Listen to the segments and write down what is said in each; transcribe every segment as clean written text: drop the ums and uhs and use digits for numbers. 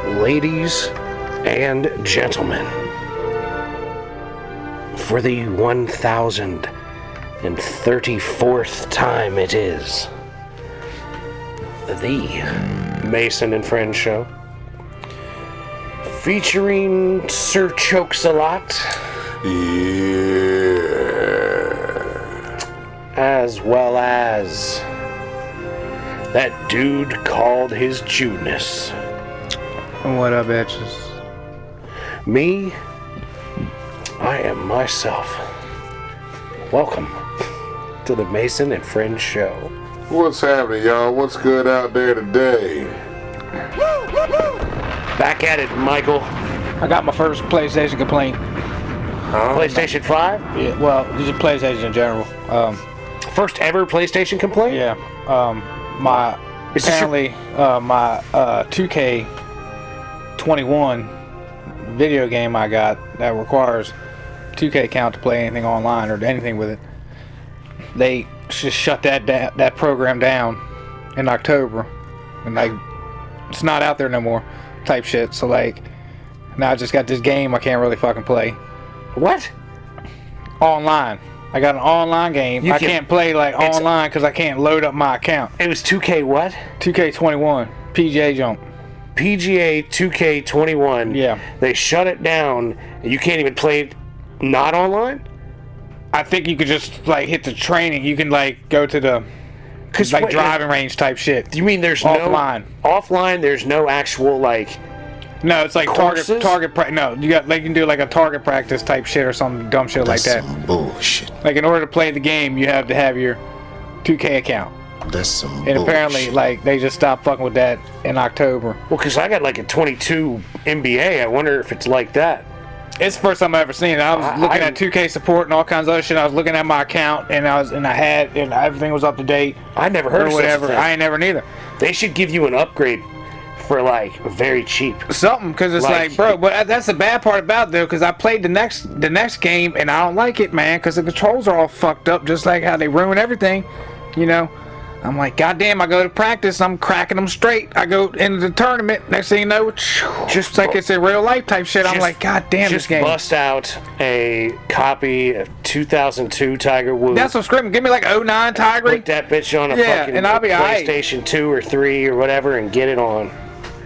ladies and gentlemen, for the 1034th time it is the Mason and Friends Show, featuring Sir Chokes-a-Lot, as well as that dude called his Judeness. What up, bitches? Me, I am myself. Welcome to the Mason and Friends Show. What's happening, y'all? What's good out there today? Back at it, Michael. I got my first PlayStation complaint. PlayStation 5? Yeah, well, just PlayStation in general. First ever PlayStation complaint? Yeah. My Is this apparently my 2K21 video game I got that requires 2K account to play anything online or anything with it. They just shut that program down in October, and like it's not out there no more, type shit. So like now I just got this game I can't really fucking play What? online. I got an online game. I can't play like online because I can't load up my account. It was 2K what? 2K21 PGA Jump. PGA 2K21. Yeah. They shut it down, and you can't even play it not online? I think you could just like hit the training. You can like go to the like driving range type shit. You mean there's offline? Offline, there's no actual like. No, it's like courses? No, you got like you can do like a target practice type shit or some dumb shit like that. Some bullshit. Like in order to play the game, you have to have your 2K account. That's some And bullshit. apparently, like they just stopped fucking with that in October. Well, because I got like a 22 NBA. I wonder if it's like that. It's the first time I ever seen it. I was looking at 2K support and all kinds of other shit. I was looking at my account and everything was up to date. I never heard or of whatever. such a thing. I ain't never neither. They should give you an upgrade for like very cheap. Something, because it's like, bro, but that's the bad part about it, though, because I played the next game and I don't like it, man, because the controls are all fucked up, just like how they ruin everything, you know. I'm like, goddamn, I go to practice, I'm cracking them straight. I go into the tournament, next thing you know, just like it's a real life type shit. I'm like, goddamn, this game. Just bust out a copy of 2002 Tiger Woods. That's what's screaming. Give me like 09 Tiger. Put that bitch on a fucking and I'll be PlayStation 2 or 3 or whatever and get it on.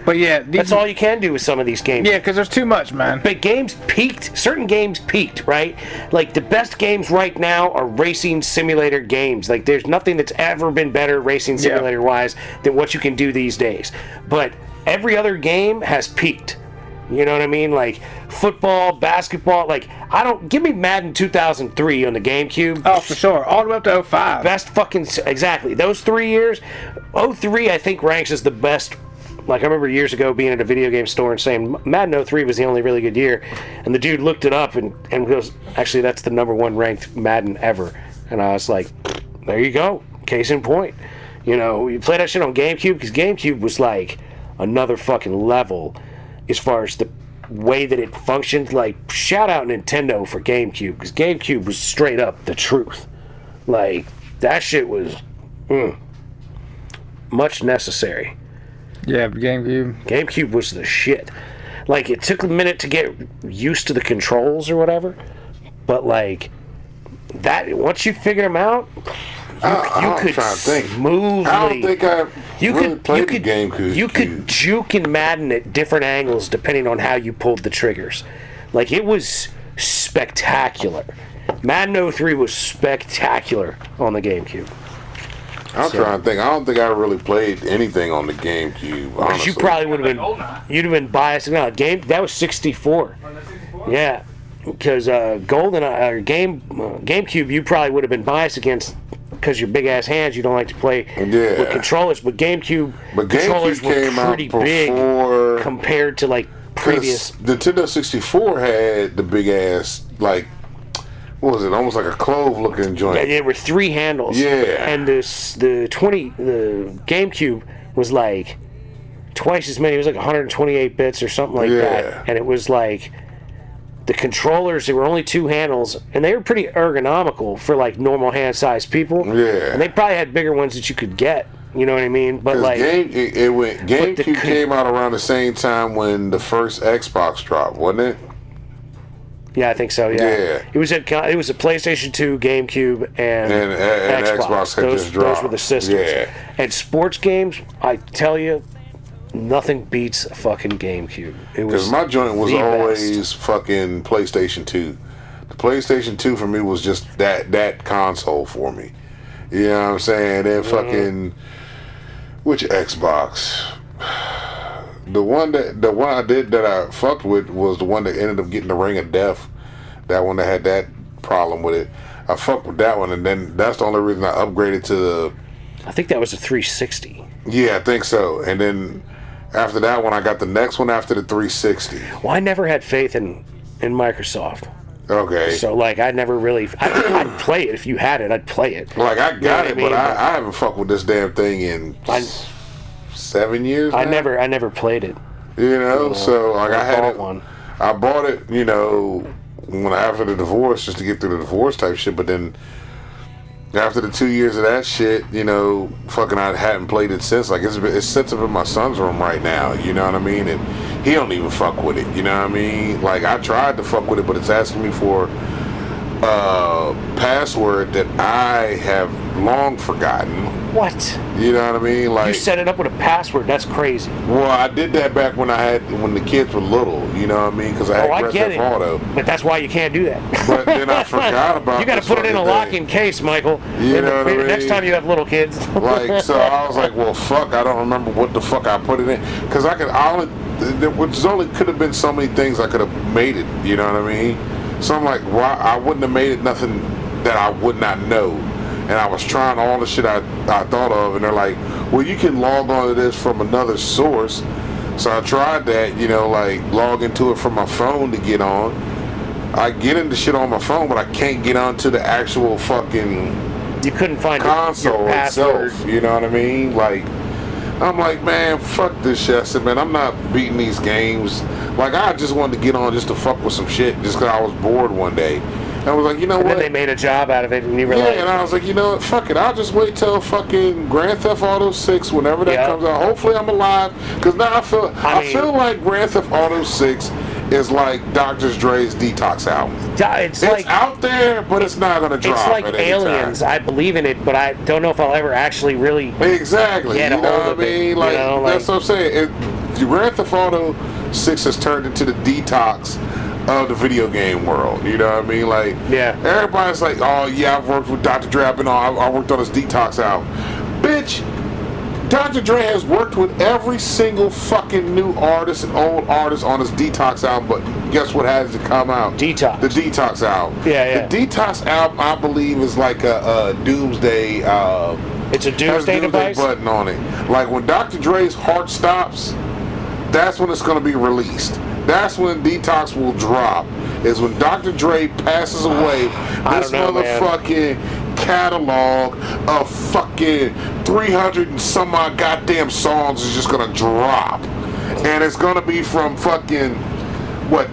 But yeah, that's all you can do with some of these games. Yeah, because there's too much, man. But games peaked. Certain games peaked, right? Like the best games right now are racing simulator games. Like there's nothing that's ever been better racing simulator wise than what you can do these days. But every other game has peaked. You know what I mean? Like football, basketball. Like give me Madden 2003 on the GameCube. Oh, for sure. All the way up to 05. Best fucking exactly. Those 3 years. 03 I think ranks as the best. Like, I remember years ago being at a video game store and saying Madden 03 was the only really good year. And the dude looked it up and goes, actually, that's the #1 ranked Madden ever. And I was like, there you go. Case in point. You know, you play that shit on GameCube, because GameCube was like another fucking level as far as the way that it functioned. Like, shout out Nintendo for GameCube, because GameCube was straight up the truth. Like, that shit was much necessary. Yeah, GameCube. GameCube was the shit. Like, it took a minute to get used to the controls or whatever, but like that, once you figured them out, you could smoothly. I don't think I really played the GameCube. You could juke and Madden at different angles depending on how you pulled the triggers. Like, it was spectacular. Madden 03 was spectacular on the GameCube. I'm trying to think. I don't think I really played anything on the GameCube. Honestly. You probably would have been. You'd have been biased. No, that was 64. Yeah, because GameCube, you probably would have been biased against, because your big ass hands. You don't like to play with controllers, but GameCube controllers were pretty big compared to like previous. Nintendo 64 had the big ass, like, what was it? Almost like a clove looking joint. Yeah, there were 3 handles. Yeah. And the GameCube was like twice as many. It was like 128 bits or something like that. And it was like the controllers, there were only 2 handles, and they were pretty ergonomical for like normal hand sized people. Yeah. And they probably had bigger ones that you could get, You know what I mean? But 'Cause like, GameCube came out around the same time when the first Xbox dropped, wasn't it? yeah, I think so. Yeah, Yeah. it was a PlayStation 2, GameCube, and Xbox had just dropped. Those were the systems. Yeah. And sports games, I tell you, nothing beats a fucking GameCube. It was Because my joint was the always best. fucking PlayStation 2. The PlayStation 2 for me was just that console for me. You know what I'm saying? Then fucking which Xbox? The one I did that I fucked with was the one that ended up getting the Ring of Death. That one that had that problem with it. I fucked with that one, and then that's the only reason I upgraded to the. I think that was a 360. Yeah, I think so. And then after that one, I got the next one after the 360. Well, I never had faith in Microsoft. Okay. So like, I never really. I'd play it if you had it. I'd play it. Like I got it, what I mean? but I haven't fucked with this damn thing in 7 years. I now. never played it. You know, so like I had bought it. one. I bought it, you know, when after the divorce, just to get through the divorce type shit. But then after the 2 years of that shit, you know, fucking I hadn't played it since. Like it sits up in my son's room right now. You know what I mean? And he don't even fuck with it. You know what I mean? Like I tried to fuck with it, but it's asking me for password that I have long forgotten. What? You know what I mean? Like You set it up with a password? That's crazy. well, I did that back when the kids were little. You know what I mean? Because I had Oh, I Grand get Theft it. Auto. But that's why you can't do that. But then I forgot about. You got to this put it in a fucking lock-in case, Michael. You know what I mean? Next time you have little kids. thing. Like so, I was like, well, fuck. I don't remember what the fuck I put it in because there could have been so many things I could have made it. You know what I mean? So I'm like, why I wouldn't have made it nothing that I would not know. And I was trying all the shit I thought of, and they're like, well, you can log on to this from another source. So I tried that, you know, like log into it from my phone to get on. I get into shit on my phone, but I can't get onto the actual fucking You couldn't find console your password. itself. You know what I mean? Like, I'm like, man, fuck this shit. I said, man, I'm not beating these games. Like, I just wanted to get on just to fuck with some shit just because I was bored one day. And I was like, you know And what? then they made a job out of it, and you were Yeah, like, and I was like, you know what? Fuck it. I'll just wait till fucking Grand Theft Auto 6, whenever that Yeah. comes out. Hopefully I'm alive. Because now I mean- feel like Grand Theft Auto 6 is like Dr. Dre's Detox album. it's It's like out there, but it's not going to drop. it's like at any Aliens. time. I believe in it, but I don't know if I'll ever actually really. Exactly. Get You a know hold what I of it, mean? you Like, know, like- that's what I'm saying. Grand Theft Auto 6 has turned into the detox of the video game world. You know what I mean? Like, Yeah. everybody's like, oh yeah, I've worked with Dr. Dre. I worked on his detox album. Bitch, Dr. Dre has worked with every single fucking new artist and old artist on his detox album, but guess what has to come out? Detox. The detox album. Yeah, yeah. The detox album, I believe, is like a doomsday. It's a Has doomsday device. button on it. Like when Dr. Dre's heart stops, that's when it's going to be released. That's when Detox will drop. Is when Dr. Dre passes away. I This don't know, man. motherfucking catalog of fucking 300 and some odd goddamn songs is just going to drop. And it's going to be from fucking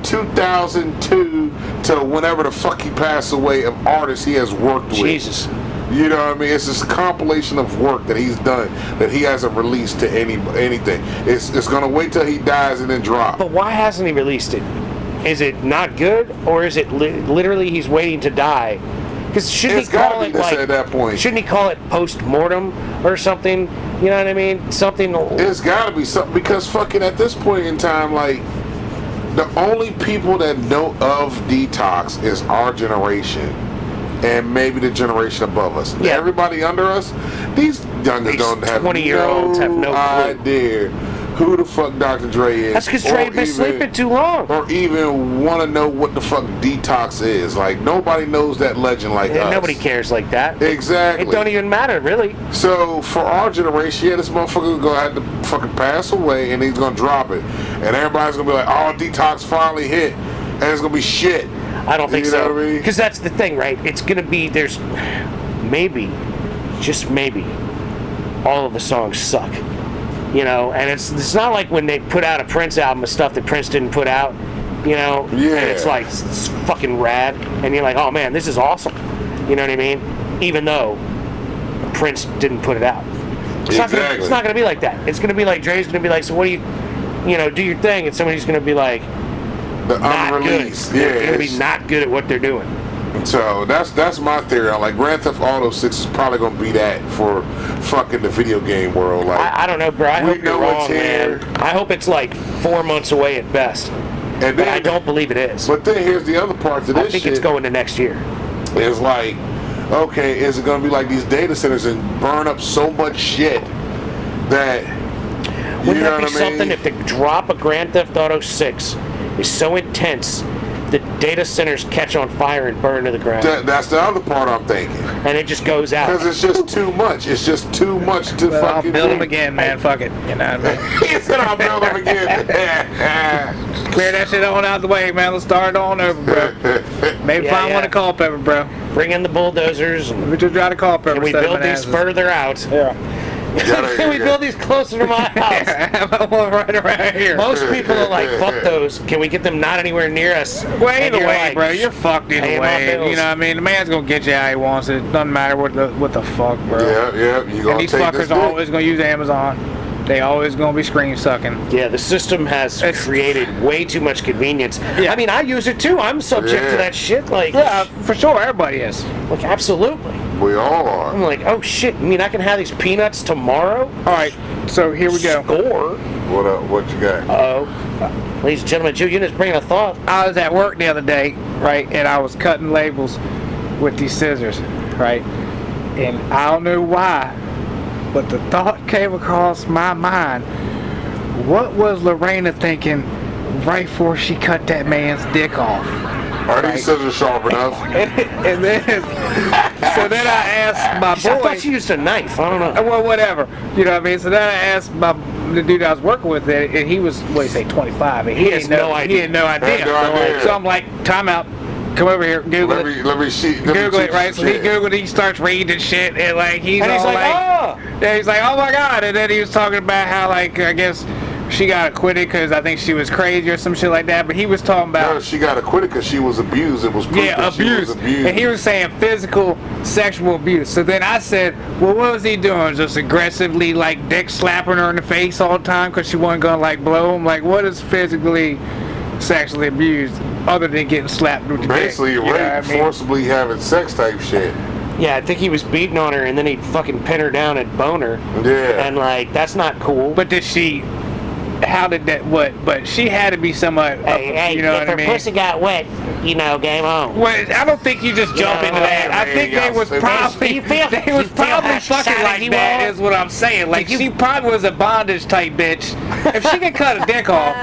2002 to whenever the fuck he passed away of artists he has worked with. Jesus. You know what I mean? It's this compilation of work that he's done that he hasn't released to anything. It's gonna wait till he dies and then drop. But why hasn't he released it? Is it not good, or is it literally he's waiting to die? Because shouldn't It's he call gotta it be this like at that point. Shouldn't he call it post-mortem or something? You know what I mean? Something. It's gotta be something because fucking at this point in time, like the only people that know of Detox is our generation. And maybe the generation above us. Yeah. Everybody under us, these youngers These don't have 20-year-olds have no clue. idea who the fuck Dr. Dre is. That's because Dre or had been even- sleeping too long. Or even want to know what the fuck Detox is. Like, nobody knows that legend like And us. nobody cares like that. Exactly. It don't even matter, really. So, for our generation, yeah, this motherfucker's going to have to fucking pass away and he's going to drop it. And everybody's going to be like, oh, Detox finally hit. And it's going to be shit. I don't think You so. know what I mean? Because that's the thing, right? It's going to be, there's maybe, just maybe, all of the songs suck. You know, and it's not like when they put out a Prince album of stuff that Prince didn't put out, you know? Yeah. And it's like, it's fucking rad. And you're like, oh man, this is awesome. You know what I mean? Even though Prince didn't put it out. It's not gonna be like that. It's gonna be like Dre's gonna be like, so what do you know, do your thing, and somebody's gonna be like, The not good. unreleased. Yeah. They're gonna be not good at what they're doing. So that's my theory. I'm like, Grand Theft Auto 6 is probably gonna be that for fucking the video game world. Like, I don't know, bro. I we hope you're know it's wrong, here. man. I hope it's like 4 months away at best. and But then I don't believe it is. But then here's the other part to this I think shit. it's going to next year. Is like, okay, is it gonna be like these data centers and burn up so much shit that Wouldn't you know that be what I mean? something if the drop of Grand Theft Auto 6 is so intense that data centers catch on fire and burn to the ground? That's the other part I'm thinking. And it just goes out. Because it's just too much. It's just too much to Well, I'll fucking build do. them again, man. Fuck it. You know what I mean? He said I'll build them again. Clear that shit on out the way, man. Let's start on over, bro. Maybe Yeah, find yeah. one to Culpeper, bro. Bring in the bulldozers and We just try to Culpeper. we instead of build these Manassas. further out. Yeah. Can we build these closer to my house? Have one right around here. Most people are like, fuck those. Can we get them not anywhere near us? Well, And either you're way, like, bro, you're fucked either paying my way. bills. You know what I mean? The man's gonna get you how he wants it. Doesn't matter what the fuck, bro. Yeah, you And gonna these take fuckers this are dick. always gonna use Amazon. They always gonna be screen sucking. Yeah, the system has created way too much convenience. Yeah. I mean, I use it too. I'm subject Yeah. to that shit. Like, Yeah, for sure, everybody is. like absolutely. We all are. I'm like, oh shit. I mean, I can have these peanuts tomorrow. All right, so here we go. Score. What up? What you got? Oh, ladies and gentlemen, Joe Eunice bringing a thought. I was at work the other day, right, and I was cutting labels with these scissors, right, and I don't know why, but the thought came across my mind. What was Lorena thinking right before she cut that man's dick off? Are these scissors sharp enough? And then, so then I asked my I boy. thought she used a knife. I don't know. Well, whatever. You know what I mean? So then I asked the dude I was working with, and he was, what do you say, 25? And He has didn't know, no idea. He had no idea. Had no idea. So I'm like, time out. Come over here. Google it. Let me see. Google it, right? So he Googled it, he starts reading shit, and like, he's And he's all like, oh. yeah, he's like, oh my God. And then he was talking about how, like, I guess she got acquitted because I think she was crazy or some shit like that. But he was talking about. No, she got acquitted because she was abused. It was proof Yeah, that she was abuse. abused. And he was saying physical, sexual abuse. So then I said, well, what was he doing? Just aggressively, like, dick slapping her in the face all the time because she wasn't going to, like, blow him? Like, what is physically, sexually abused other than getting slapped with the Basically, dick? You know rape, what I mean? forcibly having sex type shit. Yeah, I think he was beating on her, and then he'd fucking pin her down and bone her. Yeah. And like, that's not cool. But did she... How did that... What? But she had to be somewhat... Hey, you know if what her I mean? pussy got wet, you know, game on. Well, I don't think you just jump Yeah, into that. I man, think y'all they was say- probably You feel- they you was feel probably how fucking excited like you that. are? Is what I'm saying. Like You- she probably was a bondage type bitch. If she can cut a dick off,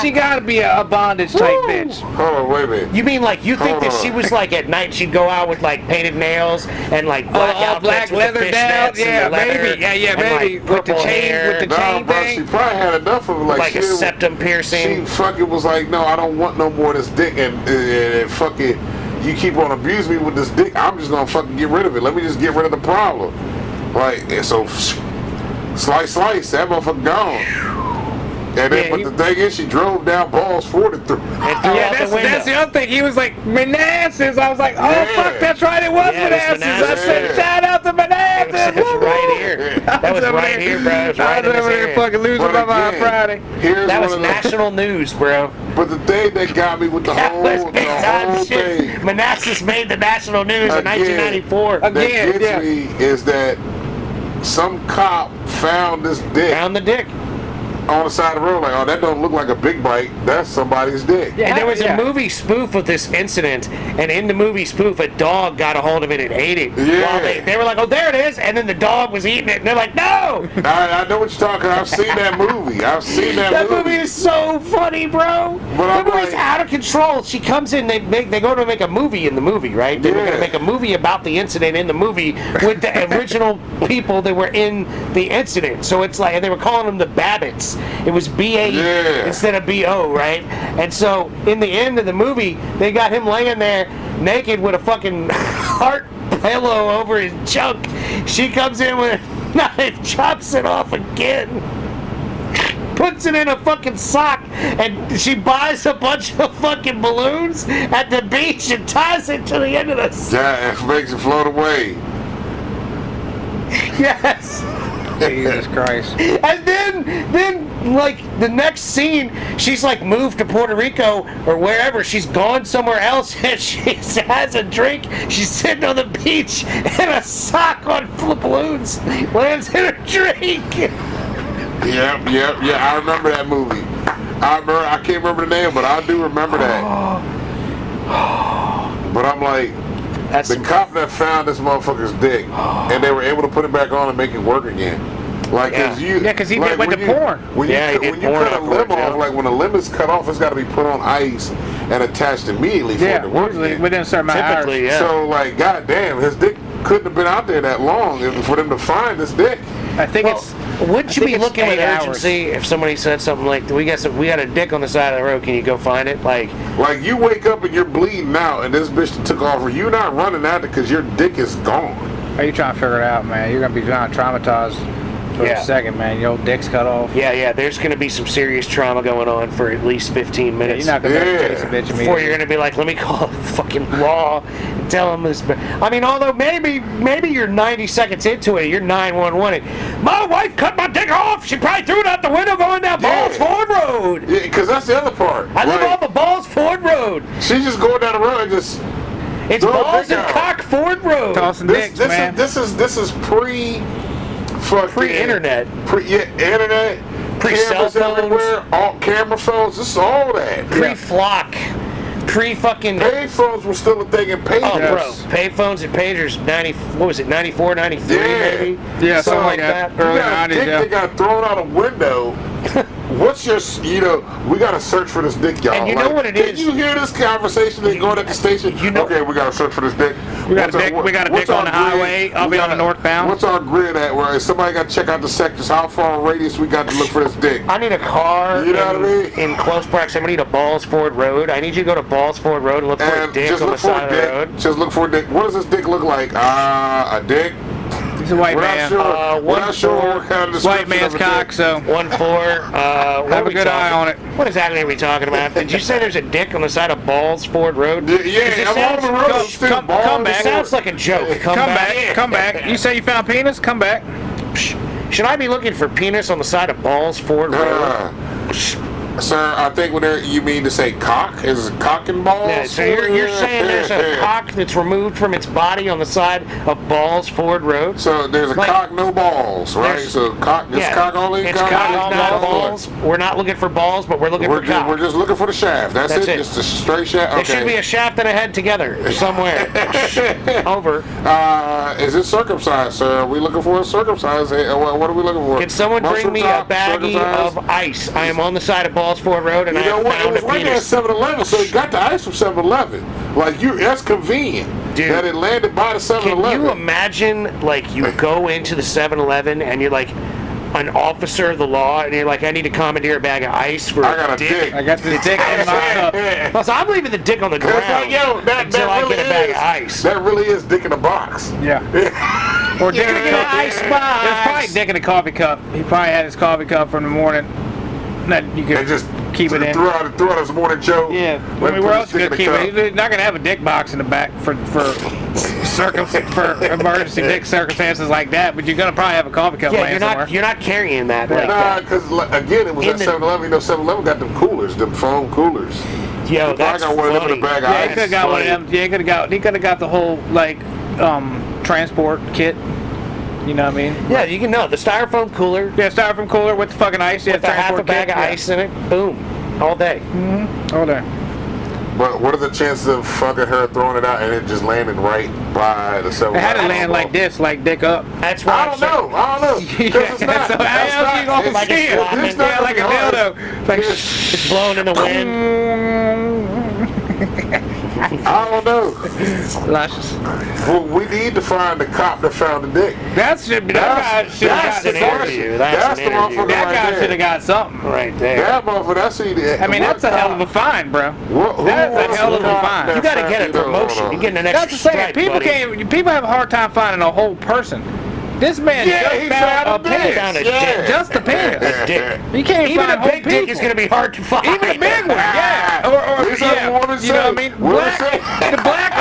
she gotta be a bondage type Woo! bitch. Hold on, wait a minute. You mean like you think Hold that on. she was like at night she'd go out with like painted nails and like black all outfits black with leather the down? fishnets Yeah, and the leather maybe. Yeah, and, maybe. like, With the purple chain, hair, with the No, chain bro, thing. she probably had enough of it. Like, like a she didn't- septum piercing. She fucking was like, no, I don't want no more of this dick, and fucking, you keep on abusing me with this dick. I'm just gonna fucking get rid of it. Let me just get rid of the problem. Like, and so, slice, that motherfucker gone. And then, Yeah, but he- the thing is, she drove down balls 43. And threw Yeah, out the window. that's the other thing. He was like, Manassas. I was like, oh, Yeah. fuck, that's right, it was Yeah, it was Manassas. I said, Manassas. shout out to Manassas. It was right here. That was over right there- here, bro. It was I right was in over this there area. fucking losing But my mind again, Friday. here's That one was of the, national news, bro. But the thing that got me with the That whole, was the big time whole shit. thing Manassas made the national news in Again. 1994. that Again, gets yeah. me is that some cop found this dick Found the dick. on the side of the road, like, oh, that don't look like a big bite. That's somebody's dick. Yeah. And there was Yeah. a movie spoof of this incident, and in the movie spoof, a dog got a hold of it and ate it. Yeah. While they were like, oh, there it is, and then the dog was eating it, and they're like, no! I know what you're talking about. I've seen that movie. I've seen that, That movie is so funny, bro. But I'm The movie's like- out of control. She comes in, they go to make a movie in the movie, right? They were going Yeah. to make a movie about the incident in the movie with the original people that were in the incident. So it's like, and they were calling them the Babbitts. It was B-A Yeah. instead of B-O, right? And so in the end of the movie, they got him laying there naked with a fucking heart pillow over his junk. She comes in with a knife, chops it off again, puts it in a fucking sock, and she buys a bunch of fucking balloons at the beach and ties it to the end of the sock. Yeah, it makes it float away. Yes. Jesus Christ. And then, like, the next scene, she's, like, moved to Puerto Rico or wherever. She's gone somewhere else, and she has a drink. She's sitting on the beach, and a sock on balloons lands in her drink. Yep. I remember that movie. I can't remember the name, but I do remember that. But I'm like, That's the cop that found this motherfucker's dick, and they were able to put it back on and make it work again. Like, cause you, Yeah, 'cause he like, went when to you- porn. When you, Yeah, he did when you porn cut a limb afterwards, yeah. off, like when a limb is cut off, it's got to be put on ice and attached immediately for it Yeah, to work usually again. within a certain amount of hours. typically, yeah. So, like, goddamn, his dick couldn't have been out there that long for them to find this dick. I think Well, it's. wouldn't you I be think it's looking with 8 hours. urgency if somebody said something like, we got a dick on the side of the road, can you go find it? Like, Like, you wake up and you're bleeding out, and this bitch took off, or you not running at it because your dick is gone. Are you trying to figure it out, man? You're gonna be traumatized for Yeah. a second, man. Your dick's cut off. yeah, there's going to be some serious trauma going on for at least 15 Yeah, minutes. you're not gonna be able to Yeah. chase a bitch before immediately. you're going to be like, let me call fucking law and tell them this. I mean, although maybe you're 90 seconds into it, you're 911. My wife cut my dick off. She probably threw it out the window going down Yeah. Balls Ford Road. Yeah, because that's the other part. I live Like, off of Balls Ford Road. she's just going down the road and just... It's Throw a Balls dick and out. Cock Ford Road. Tossing This, dicks, this, man. this is pre... fucking... Pre-internet. Internet. Pre-cell Cameras phones. everywhere. All camera phones. This is all that. Pre-flock. Pre-fucking... Pay phones were still a thing in pages. Oh, Yes. bro. Payphones and pagers, 90... What was it, 94, 93, Yeah. maybe? Yeah, So something like that. You Early got a 90s, dick yeah. that got thrown out a window. What's your, we got to search for this dick, y'all. And you know what it can is? you hear this conversation they going at the station? you know- Okay, we got to search for this dick. We got a What's dick- our- we got a what's dick on our the highway. I'll We be on got the northbound. What's our grid at? Where somebody got to check out the sectors? How far radius we got to look for this dick? I need a car You know what I mean? in close proximity to Balls Ford Road. I need you to go to Balls Ford Road and look for a And dick just on the look for side a of the dick. road. Just look for a dick. What does this dick look like? A dick. He's a white We're not man. sure. We're not sure 1-4. what kind of White description man's of a cock, dick. so 1-4. What have are a we good eye talking- on it. What exactly are we talking about? Did you say there's a dick on the side of Balls Ford Road? Yeah, It I'm on the road. come- still come balls. back. It sounds like a joke. Come back, come back. You say you found penis? Come back. Should I be looking for penis on the side of Balls Ford Road? Sir, I think what you mean to say cock is cock and balls. Yeah, so you're saying there's a cock that's removed from its body on the side of Balls Ford Road? So there's a Like- cock, no balls, right? There's- So cock, it's cock only. It's cock, only, not balls. We're not looking for balls, but we're looking We're for just, cock. we're just looking for the shaft. That's That's it. Just a straight shaft. There Okay. should be a shaft and a head together somewhere. Over. Is it circumcised, sir? Are we looking for a circumcised? What are we looking for? Can someone bring Mushroom me a top, baggie circumcised? of ice? I am on the side of Balls Ford Road and You I know have what? It found was a working at penis. 7-Eleven, so you got the ice from 7-Eleven. Like that's convenient. Dude. That it landed by the 7-Eleven. Can you imagine, like, you go into the 7-Eleven and you're like an officer of the law and you're like, I need to commandeer a bag of ice for I got a dick. I got this dick in my cup. Plus, I'm leaving the dick on the It's ground like, yo, that until I really get a bag is. of ice. That really is dick in a box. Yeah. Or dick in You're a gonna cup. ice There's box. probably dick in a coffee cup. He probably had his coffee cup from the morning. That you could And just keep it in. threw out his morning Joe. Yeah, Let I mean, him where put else his you dick gonna in keep the it? He's not gonna have a dick box in the back for emergency dick circumstances like that. But you're gonna probably have a coffee cup Yeah, laying somewhere. you're not carrying that like Nah, that. because again, it was In at the- 7-Eleven. You know, 7-Eleven got them coolers, them foam coolers. Yo, I that's got one of them in funny. a bag of Yeah, he ice. could have got one of them. Yeah, he could have got the whole like transport kit. You know what I mean? Yeah, you can know the styrofoam cooler Yeah, styrofoam cooler with the fucking ice. Yeah, with a half a transport bag kit. of Yeah. ice in it. Boom, all day. All day. But what are the chances of fucking her throwing it out and it just landing right by the 7-Eleven? It had to land like this, like dick up. That's why I I'm don't saying- know. I don't know. 'Cause it's not. So That's how else not- you gonna it's- like see it's it? flopping. it's not Yeah, like a gonna be hard. dildo. Like It's blowing in the wind. I don't know. luscious. Well, we need to find the cop that found the dick. That should be. That guy should that's have an got interview. something. That's the an interview. motherfucker That right guy there. should have got something. Right there. That motherfucker, that's who. I mean, that's a hell of a fine, bro. That's a hell of a fine. You gotta get a promotion. You're getting an extra That's the thing. stripe, People buddy. People have a hard time finding a whole person. This man Yeah, just he found a found a penis. Found a Yeah. dick. Just a penis. A dick. You can't Even find a whole big dick is people. going to be hard to find. Even a big one, yeah. Or This is what yeah. women You know what I say. mean? Women say.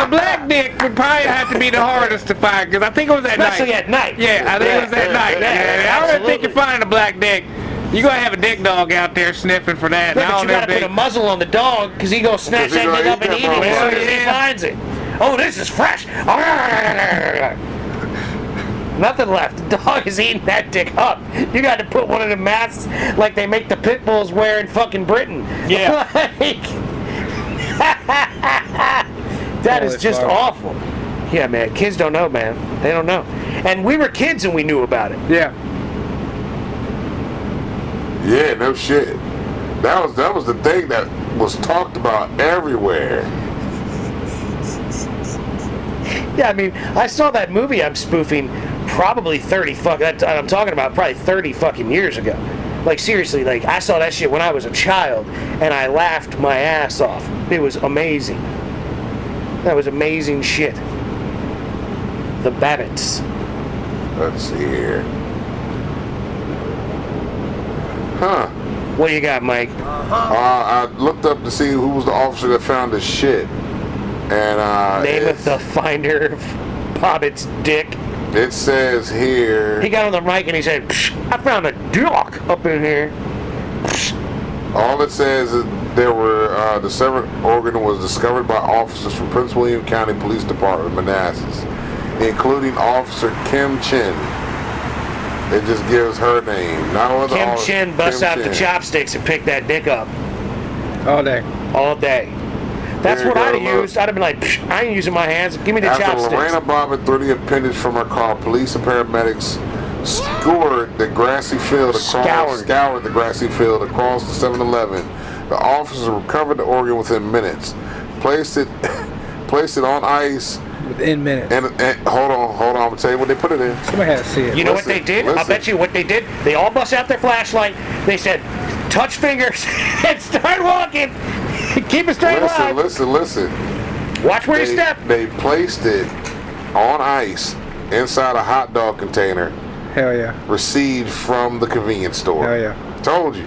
A black dick would probably have to be the hardest to find because I think it was at Especially night. at night. Yeah, I think it was at night. Yeah, I don't think absolutely. you're finding a black dick. You're gonna have a dick dog out there sniffing for that. Yeah, and I but don't you know gotta if put a muzzle on the dog because he gonna snatch Because he that gonna thing up eat and that eat it as soon as he motherfucker. finds it. Oh, this is fresh. Nothing left. The dog is eating that dick up. You got to put one of the masks like they make the pit bulls wear in fucking Britain. Yeah. Like, that is Holy just fuck. awful. Yeah, man. Kids don't know, man. They don't know. And we were kids and we knew about it. Yeah. Yeah, no shit. That was the thing that was talked about everywhere. Yeah, I mean, I saw that movie I'm spoofing probably 30 I'm talking about probably 30 fucking years ago. Like, seriously, like, I saw that shit when I was a child, and I laughed my ass off. It was amazing. That was amazing shit. The Babbitts. Let's see here. Huh. What do you got, Mike? I looked up to see who was the officer that found the shit. And Name of the finder of Bobbitt's dick. it says here, He got on the mic and he said, "Psh, I found a dick up in here." all it says is there were the severed organ was discovered by officers from Prince William County Police Department, Manassas, including Officer Kim Chin. It just gives her name. No other Kim officer- Chin busts Kim out the Chin. chopsticks and picked that dick up All day. all day. That's There you what I'd go, have look. used. I'd have been like, "Psh, I ain't using my hands. Give me the After chopsticks." Lorena Bobbitt threw the appendage from her car, police and paramedics scoured the grassy field scoured the grassy field across the 7-Eleven. The officers recovered the organ within minutes, placed it on ice, Within minutes. and hold on, I'm gonna tell you what they put it in. Somebody had to see it. You know Listen, what they did? I listen. bet you what they did. They all bust out their flashlight. They said, "Touch fingers and start walking. Keep a straight line. Listen. Watch where you step." They placed it on ice inside a hot dog container Hell yeah. received from the convenience store. Hell yeah. Told you.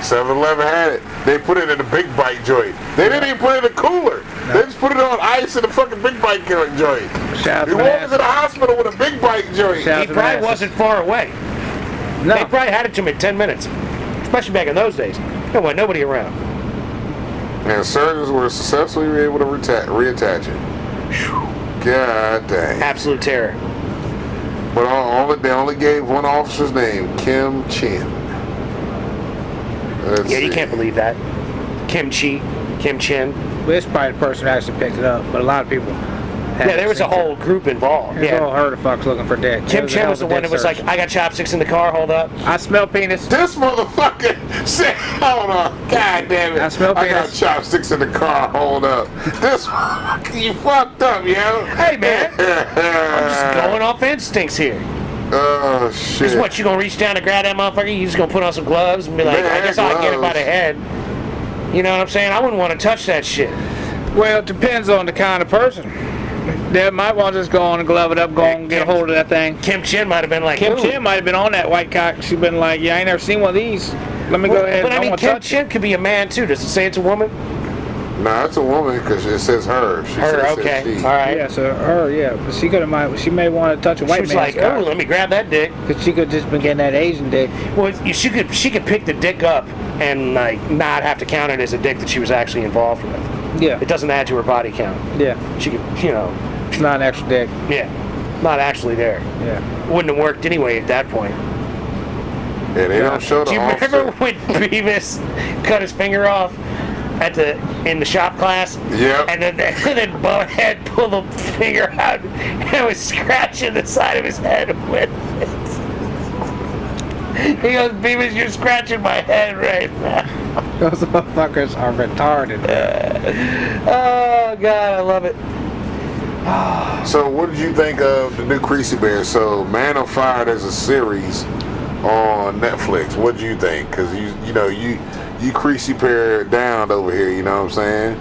7-Eleven had it. They put it in the big bite joint. They didn't even put it in the cooler. They just put it on ice in the fucking big bite joint. Shout out He to walked Manassas. into the hospital with a big bite joint. Shout- He probably wasn't far away. No. They probably had it to him in 10 minutes. Especially back in those days. There wasn't nobody around. And surgeons were successfully able to reattach it. God dang. Absolute terror. But they only gave one officer's name, Kim Chin. Let's Yeah, you see. can't believe that. Kim Chin. Well, it's probably the person who actually picked it up, but a lot of people. Yeah, there was a whole group involved. There's a whole Yeah. herd of fucks looking for dick. Kim It Chin a was the hell of a one that was dick like, "I got chopsticks in the car, hold up." search. I smell penis. This motherfucker said, hold on, god damn it. I smell I got penis. chopsticks in the car, hold up. This motherfucker, you fucked up, yo. Hey, man. I'm just going off instincts here. Oh, shit. Because what, you gonna reach down to grab that motherfucker? You just gonna put on some gloves and be like, Man, "I guess I'll get it by gloves. the head." You know what I'm saying? I wouldn't want to touch that shit. Well, it depends on the kind of person. They might want to just go on and glove it up, go on and get a hold of that thing. Kim Chin might have been like, Kim "Ooh." Chin might have been on that white cock. She's been like, yeah, I ain't never seen one of these. Let me go ahead But and I mean, want to Kim touch it. Chin could be a man too. Does it say it's a woman? Nah, it's a woman because it says her. She Her, says okay. she. All right. Yeah, so her, yeah. But she may want to touch a She white was man's like, "Oh, cock. let me grab that dick." Because she could just been getting that Asian dick. Well, she could pick the dick up and like not have to count it as a dick that she was actually involved with. Yeah. It doesn't add to her body count. Yeah. She could, you know, It's not an extra dick. yeah, not actually there. Yeah. Wouldn't have worked anyway at that point. Yeah, they don't show the Do you officer. remember when Beavis cut his finger off in the shop class? Yep. And then Butthead pulled the finger out and was scratching the side of his head with it. He goes, "Beavis, you're scratching my head right now." Those motherfuckers are retarded. Oh God, I love it. So what did you think of the new Creasy Bear? So Man on Fire, there's a series on Netflix. What do you think? Because you Creasy Bear down over here. You know what I'm saying?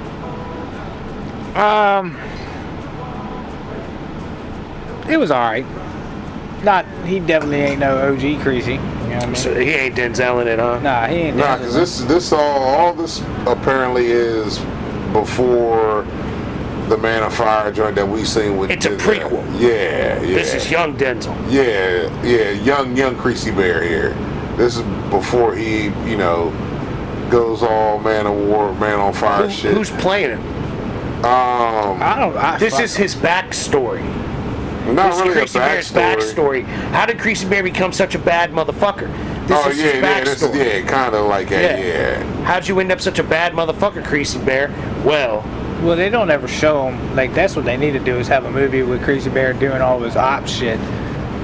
It was alright. not. He definitely ain't no OG Creasy. You know what I mean? So he ain't Denzel in it, huh? Nah, he ain't. Nah, because this all this apparently is before the Man of Fire joint that we seen with. It's a prequel. Yeah. This is young Denzel. Yeah, young Creasy Bear here. This is before he, goes all Man of War, Man on Fire shit. Who's playing him? This is his backstory. Not This really is Creasy a Bear's backstory. How did Creasy Bear become such a bad motherfucker? This is his backstory. This is kind of like that. How'd you end up such a bad motherfucker, Creasy Bear? Well, they don't ever show him. Like, that's what they need to do, is have a movie with Creasy Bear doing all of his op shit,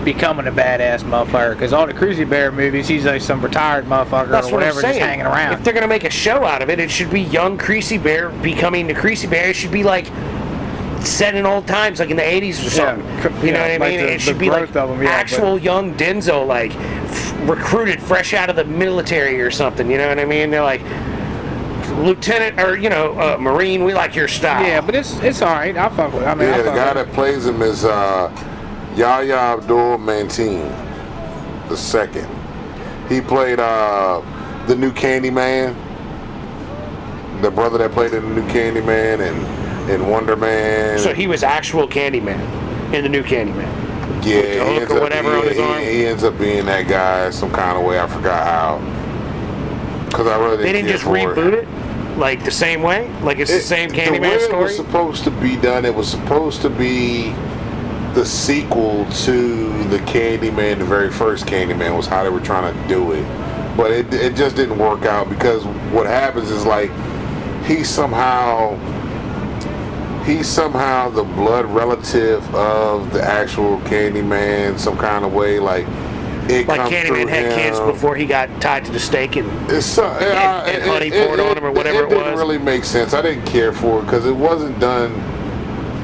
becoming a badass motherfucker. Because all the Creasy Bear movies, he's like some retired motherfucker that's or what I'm whatever, saying. just hanging around. If they're gonna make a show out of it, it should be young Creasy Bear becoming the Creasy Bear. It should be like set in old times, like in the 80s or something. You know what I mean? It should be like actual young Denzel, like recruited fresh out of the military or something. You know what I mean? They're like, Lieutenant or Marine, we like your style. Yeah, but it's all right. I fuck with it. I mean, the guy that plays him is Yahya Abdul Mateen the second. He played the new Candyman, the brother that played in the new Candyman and Wonder Man. So he was actual Candyman in the new Candyman. Yeah, with the hook or whatever on his arm. He ends up being that guy some kind of way. I forgot how. Because I really didn't just reboot it like the same way, like it's the same Candyman story. It was supposed to be done. It was supposed to be the sequel to the Candyman. The very first Candyman was how they were trying to do it, but it just didn't work out because what happens is like he's somehow the blood relative of the actual Candyman, some kind of way, like Candyman had kids before he got tied to the stake and honey poured on him or whatever it was. It didn't really make sense. I didn't care for it because it wasn't done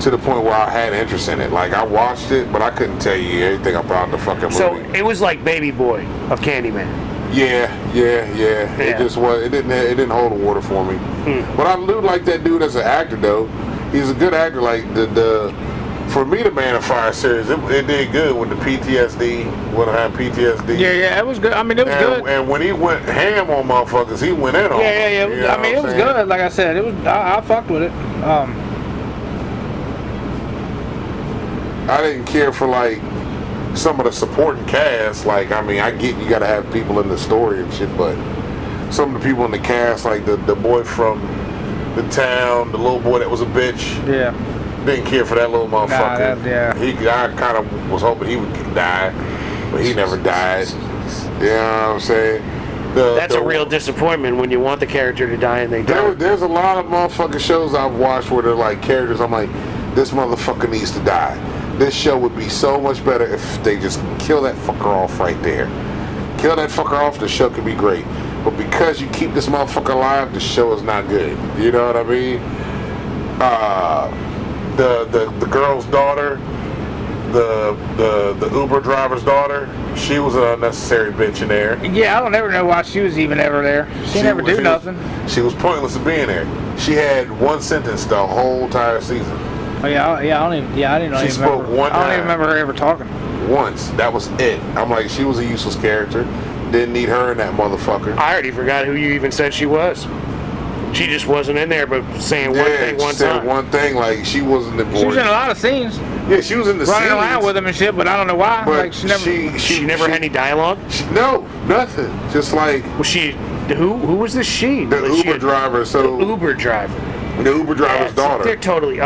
to the point where I had interest in it. Like, I watched it, but I couldn't tell you everything about the fucking movie. So it was like Baby Boy of Candyman. Yeah. It just was. It didn't hold the water for me. But I do like that dude as an actor, though. He's a good actor. Like for me, the Man of Fire series, it did good with the PTSD. When I had PTSD. Yeah, it was good. I mean, it was good. And when he went ham on motherfuckers, he went in on. Yeah. I mean, it was good. Like I said, it was. I fucked with it. I didn't care for like some of the supporting cast. Like, I mean, I get you gotta have people in the story and shit, but some of the people in the cast, like the boy from the town, the little boy that was a bitch. Yeah. Didn't care for that little motherfucker. Yeah. I kind of was hoping he would die, but he never died. You know what I'm saying? That's a real disappointment when you want the character to die and they don't. There's a lot of motherfucking shows I've watched where they're like characters. I'm like, this motherfucker needs to die. This show would be so much better if they just kill that fucker off right there. Kill that fucker off, the show could be great. But because you keep this motherfucker alive, the show is not good. You know what I mean? The girl's daughter, the Uber driver's daughter, she was an unnecessary bitch in there. Yeah, I don't ever know why she was even ever there. She never do nothing. She was pointless of being there. She had one sentence the whole entire season. Oh yeah, I didn't even spoke remember. one time. I don't even remember her ever talking. Once. That was it. I'm like, she was a useless character. Didn't need her in that motherfucker. I already forgot who you even said she was. She just wasn't in there, but saying one thing one time. One thing, like she wasn't important. She was in a lot of scenes. Yeah, she was in the running around with him and shit, but I don't know why. But like she never had any dialogue. No, nothing. Just like was she? Who was this? She the Uber driver. So the Uber driver. The Uber driver's daughter. They're totally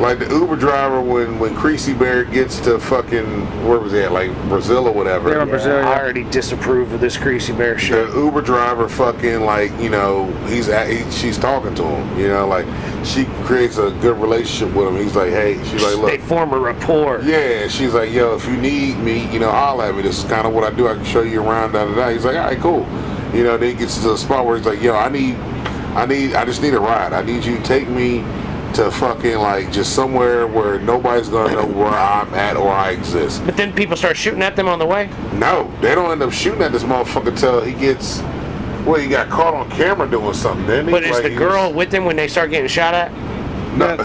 like the Uber driver when Creasy Bear gets to fucking where was he at, like Brazil or whatever. They're in Brazil. I already disapprove of this Creasy Bear shit. The Uber driver fucking like she's talking to him. You know, like she creates a good relationship with him. He's like, hey, she's like, look, they form a rapport. Yeah, she's like, yo, if you need me, holler at me. This is kind of what I do. I can show you around. Da da da. He's like, all right, cool. Then he gets to the spot where he's like, yo, I just need a ride. I need you to take me to fucking like just somewhere where nobody's gonna know where I'm at or I exist. But then people start shooting at them on the way? No, they don't end up shooting at this motherfucker till he gets, he got caught on camera doing something, didn't he? But is the girl with him when they start getting shot at? No,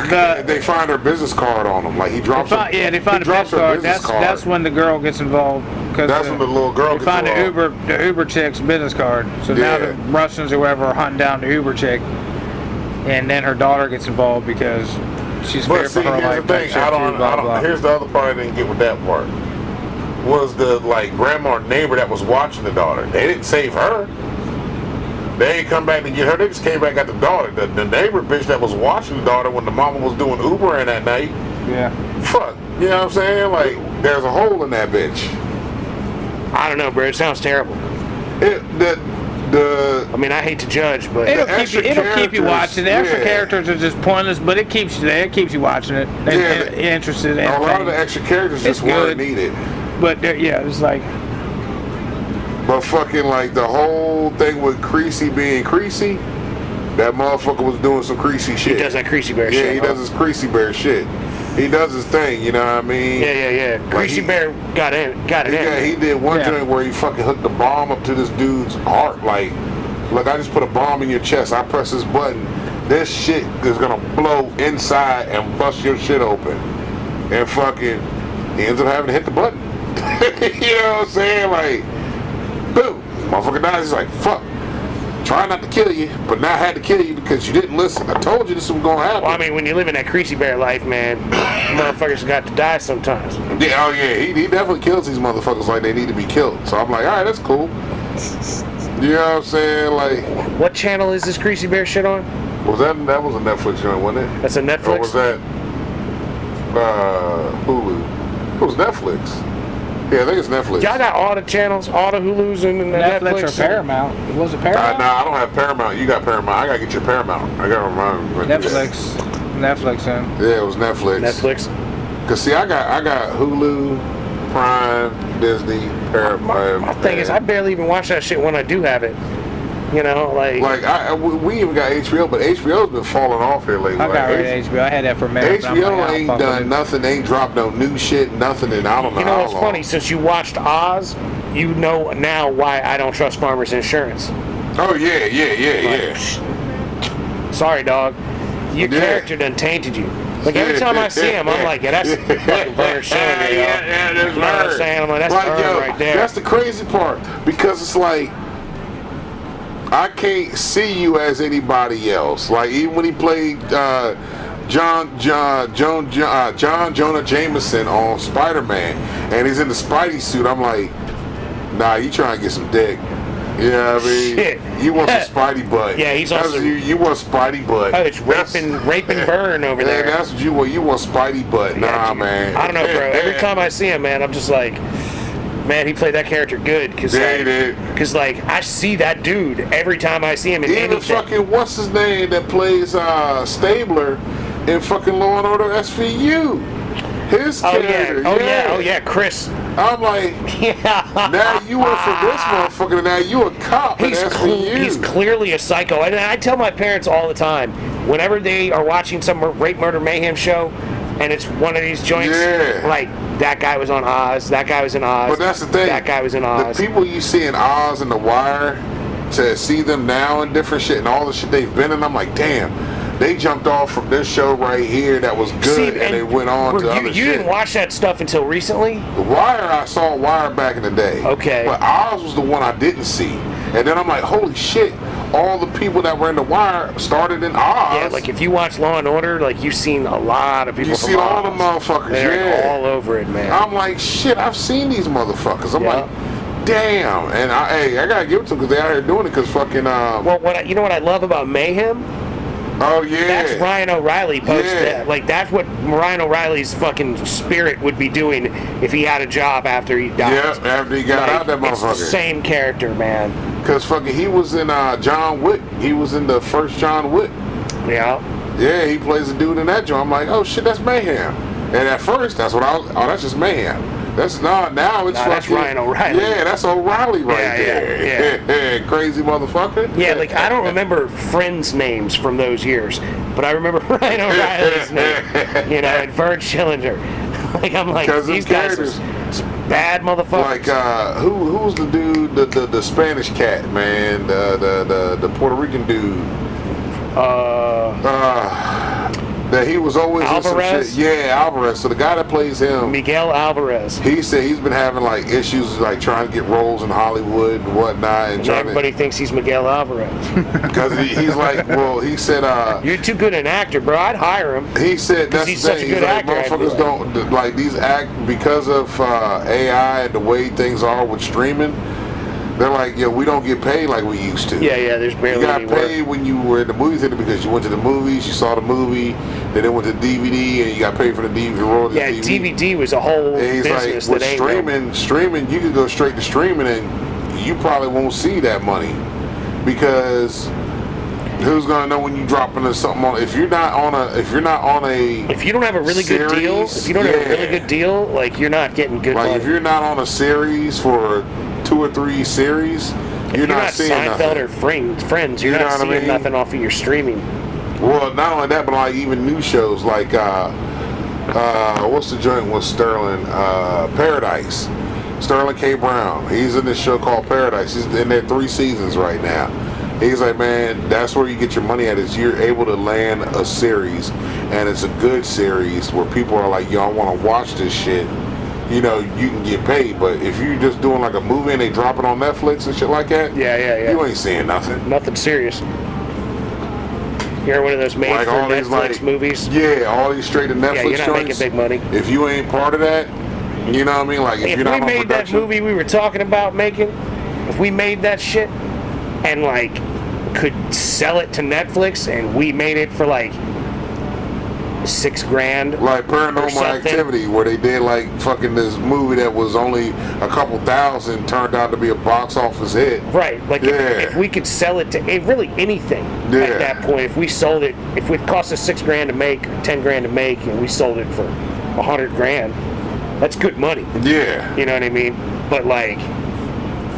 they find her business card on him. Like he drops. They find a business card. That's when the girl gets involved. That's when the little girl they gets find involved. the Uber chick's business card. So now the Russians or whoever are hunting down the Uber chick, and then her daughter gets involved because she's feared for her life. Here's the thing. Here's the other part I didn't get with that part. Was the grandma or neighbor that was watching the daughter? They didn't save her. They ain't come back to get her. They just came back at the daughter. The neighbor bitch that was watching the daughter when the mama was doing Uber in that night. Yeah. Fuck. You know what I'm saying? Like, there's a hole in that bitch. I don't know, bro. It sounds terrible. I mean, I hate to judge, but it'll keep you watching. The extra characters are just pointless, but it keeps you there. It keeps you watching it. Interested. A lot of the extra characters just weren't needed. But it's like. But fucking like the whole thing with Creasy being Creasy, that motherfucker was doing some Creasy shit. He does that Creasy Bear shit. Yeah, he does his Creasy Bear shit. He does his thing, you know what I mean? Yeah. Creasy Bear got it in. Yeah, he did one joint where he fucking hooked the bomb up to this dude's heart. Like, look, I just put a bomb in your chest. I press this button. This shit is gonna blow inside and bust your shit open. And fucking, he ends up having to hit the button. You know what I'm saying? Like, boom, motherfucker dies. He's like, fuck. Try not to kill you, but now I had to kill you because you didn't listen. I told you this was gonna happen. Well, I mean, when you live in that Creasy Bear life, man, motherfuckers got to die sometimes. Yeah, he definitely kills these motherfuckers like they need to be killed. So I'm like, all right, that's cool. You know what I'm saying? Like, what channel is this Creasy Bear shit on? Was that was a Netflix joint, wasn't it? That's a Netflix. Or was that Hulu? It was Netflix. Yeah, I think it's Netflix. Y'all got all the channels, all the Hulus and Netflix or Paramount. Was it Paramount? Nah, I don't have Paramount. You got Paramount. I gotta get your Paramount. I gotta remind you. Netflix. Yeah, it was Netflix. Cause see, I got Hulu, Prime, Disney, Paramount. My thing is, I barely even watch that shit when I do have it. You know, like we even got HBO, but HBO's been falling off here lately. I got rid of HBO. I had that for a minute. HBO ain't done nothing. Ain't dropped no new shit. Nothing. And I don't know. You know what's funny? Since you watched Oz, you know now why I don't trust Farmers Insurance. Oh yeah. Sorry, dog. Your character done tainted you. Like every time I see him, I'm like, that's fucking Vern Schillinger, yo. Yeah, that's you know what I'm saying? I'm like, that's Vern right there. That's the crazy part because it's like, I can't see you as anybody else. Like even when he played John Jonah Jameson on Spider-Man, and he's in the Spidey suit, I'm like, nah, you trying to get some dick. You know what I mean? Shit. You want some Spidey butt. Yeah, he's also... You want Spidey butt. Oh, it's raping Vern over there. Yeah, that's what you want. You want Spidey butt. Nah, man. I don't know, bro. Every time I see him, man, I'm just like... Man, he played that character good. He did. Because, like, I see that dude every time I see him in anything. Fucking, what's his name that plays Stabler in fucking Law and Order SVU? His character. Oh, yeah, Chris. I'm like, now you went from this motherfucker to now you a cop in SVU. He's clearly a psycho. And I tell my parents all the time, whenever they are watching some rape, murder, mayhem show, and it's one of these joints, like, that guy was on Oz, that guy was in Oz. But that's the thing. That guy was in Oz. The people you see in Oz and The Wire, to see them now and different shit and all the shit they've been in, I'm like, damn, they jumped off from this show right here that was good, and they went on to other shit. You didn't watch that stuff until recently? The Wire, I saw Wire back in the day. Okay. But Oz was the one I didn't see. And then I'm like, holy shit, all the people that were in The Wire started in Oz. Yeah, like if you watch Law and Order, like you've seen a lot of people You see all the motherfuckers, They're all over it, man. I'm like, shit, I've seen these motherfuckers. I'm like, damn. And I gotta give it to them because they out here doing it because fucking... Well, you know what I love about Mayhem? Oh, yeah. That's Ryan O'Reilly posted. Like, that's what Ryan O'Reilly's fucking spirit would be doing if he had a job after he died. Yeah, after he got out that motherfucker. It's the same character, man. Because fucking he was in John Wick. He was in the first John Wick. Yeah. Yeah, he plays a dude in that joint. I'm like, oh shit, that's Mayhem. And at first, that's what I was, that's just Mayhem. That's now it's fucking... That's Ryan O'Reilly. Yeah, that's O'Reilly right there. Yeah. Crazy motherfucker. Yeah, like I don't remember friends' names from those years, but I remember Ryan O'Reilly's name. You know, and Vern Schillinger. Like I'm like, these guys are bad motherfuckers. Like who's the dude, the Spanish cat, man, That he was always in some Alvarez? shit. Yeah, Alvarez. So the guy that plays him, Miguel Alvarez. he said he's been having like issues like trying to get roles in Hollywood and whatnot, and And trying everybody thinks he's Miguel Alvarez. because he's like, well, he said, You're too good an actor, bro. I'd hire him. he said that's he's the such thing. a good He's like, actor, I'd be motherfuckers don't like these act because of AI and the way things are with streaming. They're like, yo, we don't get paid like we used to. Yeah, there's You barely got any work. paid when you were in the movie theater because you went to the movies, you saw the movie, then it went to DVD, and you got paid for the DVD royalties. Yeah, DVD was a whole And he's business like, with that ain't streaming, you can go straight to streaming, and you probably won't see that money because who's gonna know when you drop into something on? If you're not on a, If you don't have a really good deal, series, if you don't have a really yeah. good deal, like you're not getting good like money. if you're not on a series for 2 or 3 series, If you're not seeing Seinfeld nothing. or Friends, you're You know not what I seeing mean? nothing off of your streaming. Well, not only that, but like even new shows like what's the joint with Sterling? Paradise. Sterling K. Brown. He's in this show called Paradise. He's in there 3 seasons right now. He's like, man, that's where you get your money at, is you're able to land a series, and it's a good series where people are like, yo, I want to watch this shit. You know, you can get paid, but if you're just doing like a movie and they drop it on Netflix and shit like that, Yeah. you ain't seeing nothing. Nothing serious. You're one of those made Like for all these Netflix like movies. yeah, all these straight to Netflix Yeah, you're not making joints. big money. If you ain't part of that, you know what I mean? Like if If you're not we on made that production, movie we were talking about making, if we made that shit and like could sell it to Netflix and we made it for like $6,000, like or Paranormal something. Activity, where they did like fucking this movie that was only a couple thousand, turned out to be a box office hit. right? Like Yeah. if we could sell it to really anything Yeah. at that point, if we sold it, if it cost us $6,000 to make, $10,000 to make, and we sold it for $100,000, that's good money. Yeah. You know what I mean? But like,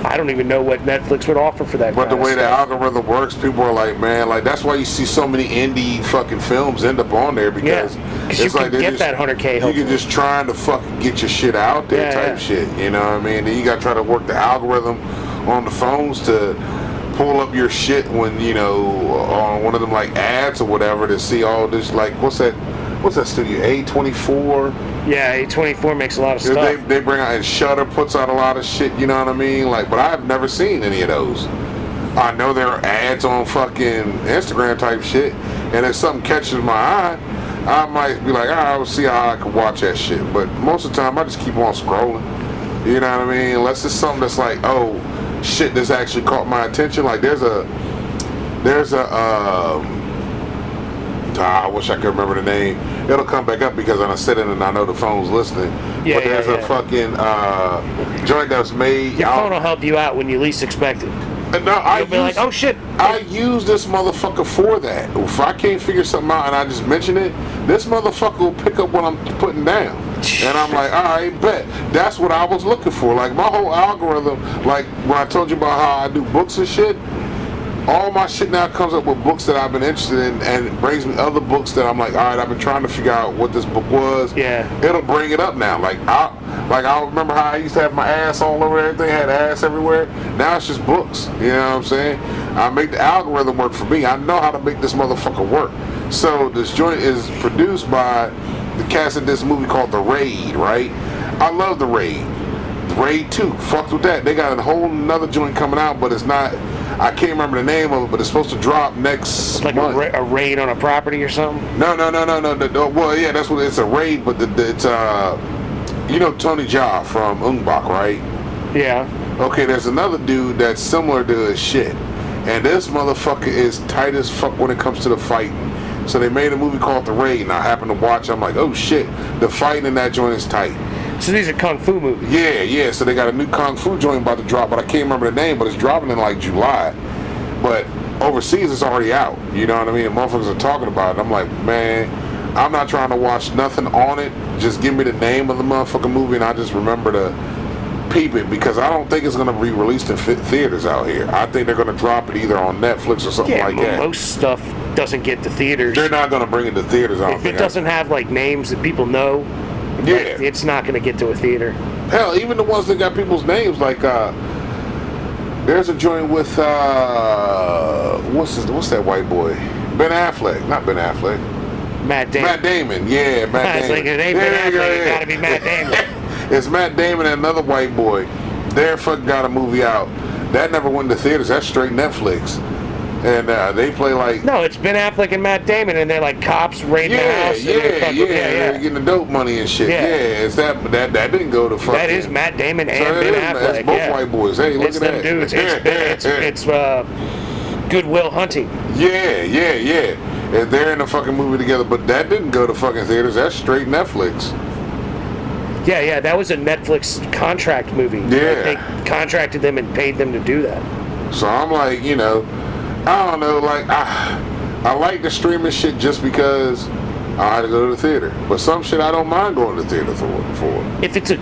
I don't even know what Netflix would offer for that. But the kind of way the stuff. algorithm works, people are like, man, like that's why you see so many indie fucking films end up on there because because you it's like can they're get just, that 100K. you hopefully. can just trying to fucking get your shit out there Yeah, type yeah. shit. You know what I mean? Then you got to try to work the algorithm on the phones to pull up your shit when you know on one of them like ads or whatever to see all this like what's that studio A24. Yeah, A24 makes a lot of stuff. They bring out, and Shudder puts out a lot of shit, you know what I mean? Like, but I've never seen any of those. I know there are ads on fucking Instagram type shit, and if something catches my eye, I might be like, I'll see how I can watch that shit. But most of the time, I just keep on scrolling. You know what I mean? Unless it's something that's like, oh, shit, this actually caught my attention. Like, I wish I could remember the name. It'll come back up because I sit in and I know the phone's listening. Yeah, but there's yeah, a fucking joint that's made. Your phone will help you out when you least expect it. No, You'll be like, oh shit. I use this motherfucker for that. If I can't figure something out and I just mention it, this motherfucker will pick up what I'm putting down. And I'm like, all right, bet. That's what I was looking for. Like my whole algorithm, like when I told you about how I do books and shit, all my shit now comes up with books that I've been interested in, and it brings me other books that I'm like, all right, I've been trying to figure out what this book was. Yeah. It'll bring it up now. Like I remember how I used to have my ass all over everything, had ass everywhere. Now it's just books. You know what I'm saying? I make the algorithm work for me. I know how to make this motherfucker work. So this joint is produced by the cast of this movie called The Raid, right? I love The Raid. Raid 2, fucked with that. They got a whole another joint coming out, but it's not, I can't remember the name of it, but it's supposed to drop next It's like month. a raid on a property or something. No. Well, yeah, that's what it's a raid, but it's you know Tony Jaa from Ungbach, right? Yeah. Okay, there's another dude that's similar to his shit, and this motherfucker is tight as fuck when it comes to the fighting. So they made a movie called The Raid, and I happened to watch. I'm like, oh shit, the fighting in that joint is tight. So these are kung fu movies. Yeah. So they got a new kung fu joint about to drop, but I can't remember the name. But it's dropping in like July. But overseas, it's already out. You know what I mean? And motherfuckers are talking about it. I'm like, man, I'm not trying to watch nothing on it. Just give me the name of the motherfucking movie, and I just remember to peep it because I don't think it's gonna be released in theaters out here. I think they're gonna drop it either on Netflix or something Yeah, like that. most stuff doesn't get to theaters. They're not gonna bring it to theaters. I don't If think. it doesn't have like names that people know, Yeah. it's not going to get to a theater. Hell, even the ones that got people's names, like there's a joint with what's that white boy? Ben Affleck, not Ben Affleck. Matt Damon. Matt Damon, yeah, Matt I was Damon. like, it ain't Ben Affleck, it gotta be Matt Damon. It's Matt Damon and another white boy. They're fucking got a movie out. That never went to theaters. That's straight Netflix. And they play like... No, it's Ben Affleck and Matt Damon, and they're like cops raiding the house. They're getting the dope money and shit. Yeah. It's that didn't go to fucking... That is Matt Damon and Ben Affleck. That's both white boys. Hey, look it's at them that. dudes. It's Good Will Hunting. Yeah. And they're in a fucking movie together, but that didn't go to fucking theaters. That's straight Netflix. Yeah, that was a Netflix contract movie. Yeah. Like, they contracted them and paid them to do that. So I'm like, I don't know, like, I like the streaming shit just because I had to go to the theater. But some shit I don't mind going to the theater for. If it's a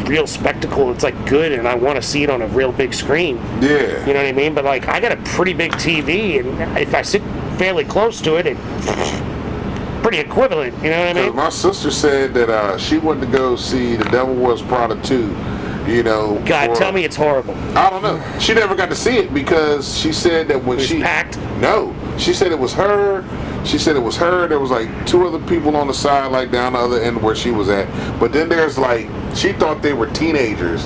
real spectacle, it's like good, and I want to see it on a real big screen. Yeah. You know what I mean? But like, I got a pretty big TV, and if I sit fairly close to it, pretty equivalent. You know what I mean? My sister said that she went to go see The Devil Wears Prada 2. God, tell me it's horrible. I don't know. She never got to see it because she said that when it was packed. No, she said it was her. She said it was her. There was like two other people on the side, like down the other end where she was at. But then there's like, she thought they were teenagers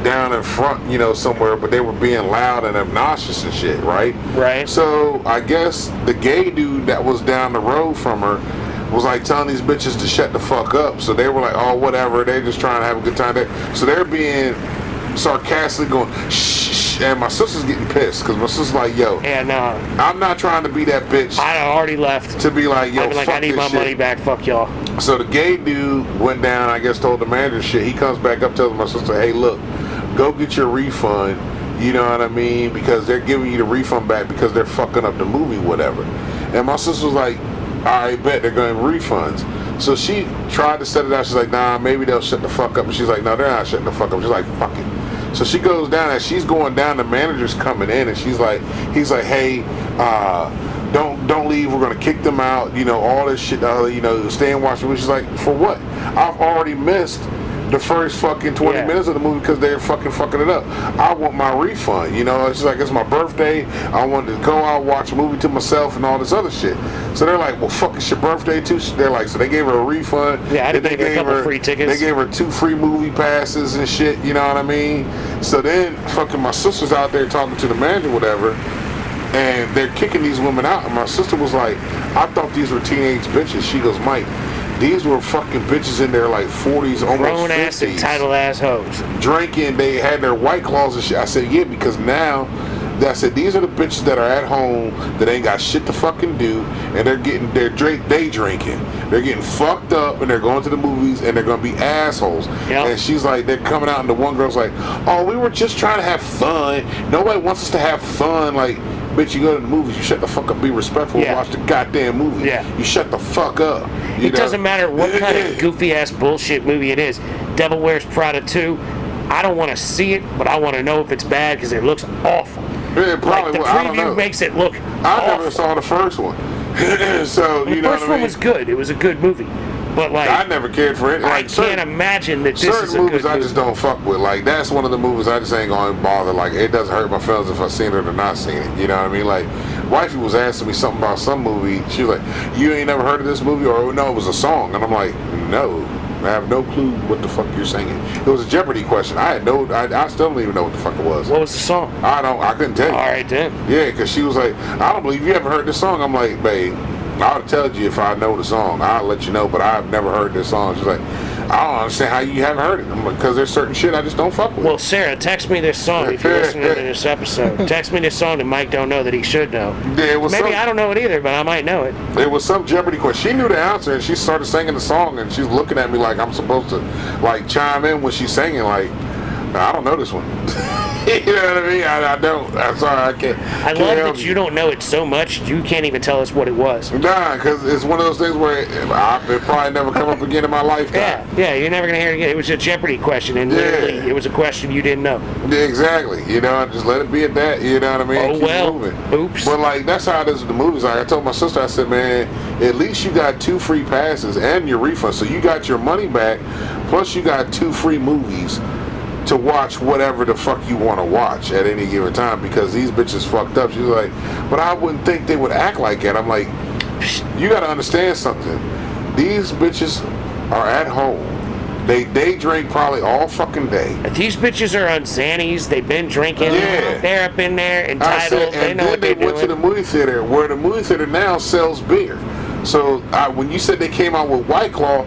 down in front, somewhere, but they were being loud and obnoxious and shit, right? Right. So I guess the gay dude that was down the road from her was like telling these bitches to shut the fuck up. So they were like, oh, whatever. They're just trying to have a good time. So they're being sarcastically going, shh, and my sister's getting pissed because my sister's like, yo, I'm not trying to be that bitch. I already left. To be like, yo, fuck I need my money back, fuck y'all. So the gay dude went down, I guess told the manager shit. He comes back up, tells my sister, hey, look, go get your refund. You know what I mean? Because they're giving you the refund back because they're fucking up the movie, whatever. And my sister was like, I bet they're going to refunds. So she tried to set it out. She's like, nah, maybe they'll shut the fuck up. And she's like, no, they're not shutting the fuck up. She's like, fuck it. So she goes down. As she's going down, the manager's coming in, and he's like, hey, don't leave. We're gonna kick them out. All this shit. Stay and watch the movie. She's like, for what? I've already missed the first fucking 20 minutes of the movie because they're fucking it up. I want my refund. It's like, it's my birthday. I wanted to go out, watch a movie to myself and all this other shit. So they're like, well, fuck, it's your birthday too. They're like, so they gave her a refund. Yeah, they gave her a couple free tickets. They gave her 2 free movie passes and shit. You know what I mean? So then fucking my sister's out there talking to the manager, whatever, and they're kicking these women out. And my sister was like, I thought these were teenage bitches. She goes, Mike, these were fucking bitches in their like 40s, almost grown 50s. Ass, entitled ass hoes. Drinking, they had their White Claws and shit. I said, yeah, because now, I said, these are the bitches that are at home that ain't got shit to fucking do, and they're day drinking. They're getting fucked up, and they're going to the movies, and they're gonna be assholes. Yep. And she's like, they're coming out, and the one girl's like, oh, we were just trying to have fun. Nobody wants us to have fun. Like, bitch, you go to the movies, you shut the fuck up, be respectful, and watch the goddamn movie. Yeah. You shut the fuck up. It doesn't matter what kind of goofy ass bullshit movie it is. Devil Wears Prada 2, I don't want to see it, but I want to know if it's bad because it looks awful. Yeah, probably. The preview makes it look I awful. never saw the first one. So, the first one was good. It was a good movie. But like, I never cared for it. I can't imagine that this is a certain movies good I just don't fuck with. Like, that's one of the movies I just ain't going to bother. Like, it doesn't hurt my feelings if I've seen it or not seen it. You know what I mean? Like, wifey was asking me something about some movie. She was like, you ain't never heard of this movie? Or, no, it was a song. And I'm like, no. I have no clue what the fuck you're singing. It was a Jeopardy question. I still don't even know what the fuck it was. What was the song? I couldn't tell you. All right, then. Yeah, because she was like, I don't believe you ever heard this song. I'm like, babe, I'll tell you if I know the song. I'll let you know, but I've never heard this song. She's like, I don't understand how you haven't heard it. I'm like, because there's certain shit I just don't fuck with. Well, Sarah, text me this song if you're listening to this episode. Text me this song that Mike don't know that he should know. Yeah, it was Maybe I don't know it either, but I might know it. It was some Jeopardy question. She knew the answer, and she started singing the song, and she's looking at me like I'm supposed to, like, chime in when she's singing, like, I don't know this one. You know what I mean? I don't. I'm sorry, I can't. I love that you don't know it so much, you can't even tell us what it was. Nah, because it's one of those things where it probably never come up again in my lifetime. Yeah, you're never going to hear it again. It was a Jeopardy question, and literally, it was a question you didn't know. Yeah, exactly. You know, just let it be at that. You know what I mean? Oh, keep well. moving. Oops. But, like, that's how it is with the movies. Like, I told my sister, I said, man, at least you got 2 free passes and your refund. So you got your money back, plus you got 2 free movies to watch whatever the fuck you want to watch at any given time, because these bitches fucked up. She's like, but I wouldn't think they would act like that. I'm like, You gotta understand something. These bitches are at home. They drink probably all fucking day. These bitches are on Xannies. They've been drinking. Yeah. They're up in there, I entitled. said, They and know then what they they're went to doing. the movie theater, where the movie theater now sells beer. So when you said they came out with White Claw,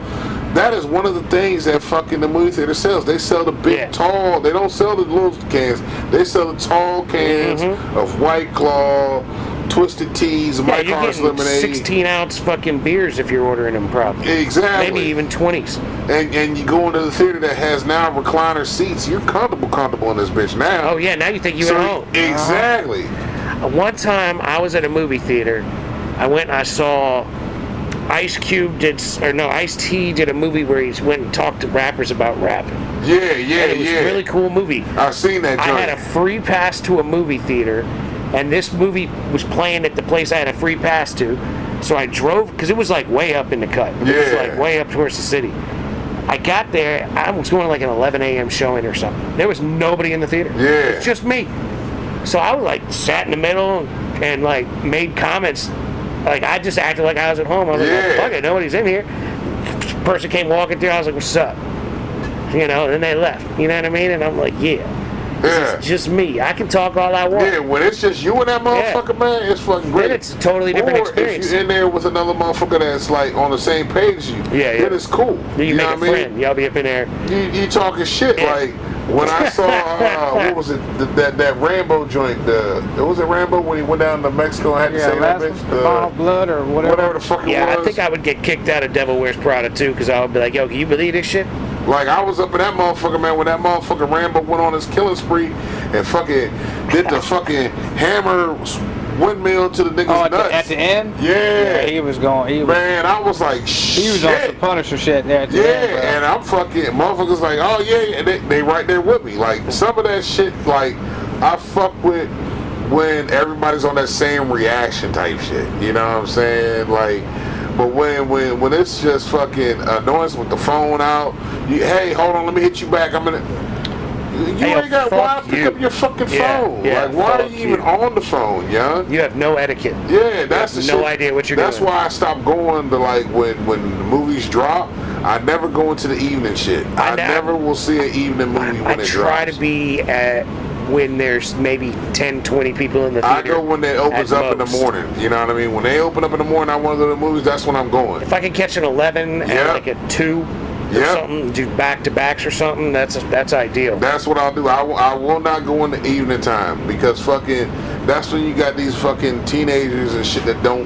that is one of the things that fucking the movie theater sells. They sell the big, tall. They don't sell the little cans. They sell the tall cans of White Claw, Twisted Teas, Yeah, Mike you're Harris getting lemonade. 16-ounce fucking beers if you're ordering them properly. Exactly. Maybe even 20s. And you go into the theater that has now recliner seats. You're comfortable in this bitch now. Oh yeah, now you think you're at home. Exactly. One time I was at a movie theater. I went and I saw Ice-T did a movie where he went and talked to rappers about rapping. Yeah, And it was a really cool movie. I've seen that joint. I had a free pass to a movie theater, and this movie was playing at the place I had a free pass to. So I drove, because it was like way up in the cut. It was like way up towards the city. I got there, I was going to like an 11 a.m. showing or something. There was nobody in the theater. Yeah. It was just me. So I was like sat in the middle and like made comments. Like I just acted like I was at home. I was like, oh, fuck it, nobody's in here. Person came walking through, I was like, what's up? You know, and then they left. You know what I mean? And I'm like, it's just me. I can talk all I want. Yeah, when it's just you and that motherfucker, man, it's fucking great. Then it's a totally different experience. If you're in there with another motherfucker that's like on the same page as you, then it's cool. Then you make know a what I mean? friend. Y'all be up in there. You talking shit like when I saw what was it that Rambo joint? Was it Rambo when he went down to Mexico and had to say that bitch? The Final Blood or whatever the fuck it was. Yeah, I think I would get kicked out of Devil Wears Prada too, because I would be like, yo, can you believe this shit? Like I was up in that motherfucker, man, when that motherfucker Rambo went on his killing spree and fucking did the fucking hammer windmill to the nigga's nuts. At the end? Yeah. He was going. Man, I was like, shit. He was on some Punisher shit there at the end, bro. And I'm fucking, motherfuckers like, oh yeah, and they right there with me. Like, some of that shit, like, I fuck with when everybody's on that same reaction type shit. You know what I'm saying? Like, but when it's just fucking annoyance with the phone out, hey, hold on, let me hit you back. You ain't got, why pick up your fucking phone? Like, why are you even on the phone, young? You have no etiquette. Yeah, that's the shit. No idea what you're doing. That's why I stopped going to, like, when the movies drop, I never go into the evening shit. I never will see an evening movie when it drops. I try to be at when there's maybe 10, 20 people in the theater. I go when it opens up in the morning. You know what I mean? When they open up in the morning, I want to go to the movies, that's when I'm going. If I can catch an 11 and like a 2 or something, do back-to-backs or something, that's ideal. That's what I'll do. I will not go in the evening time because fucking, that's when you got these fucking teenagers and shit that don't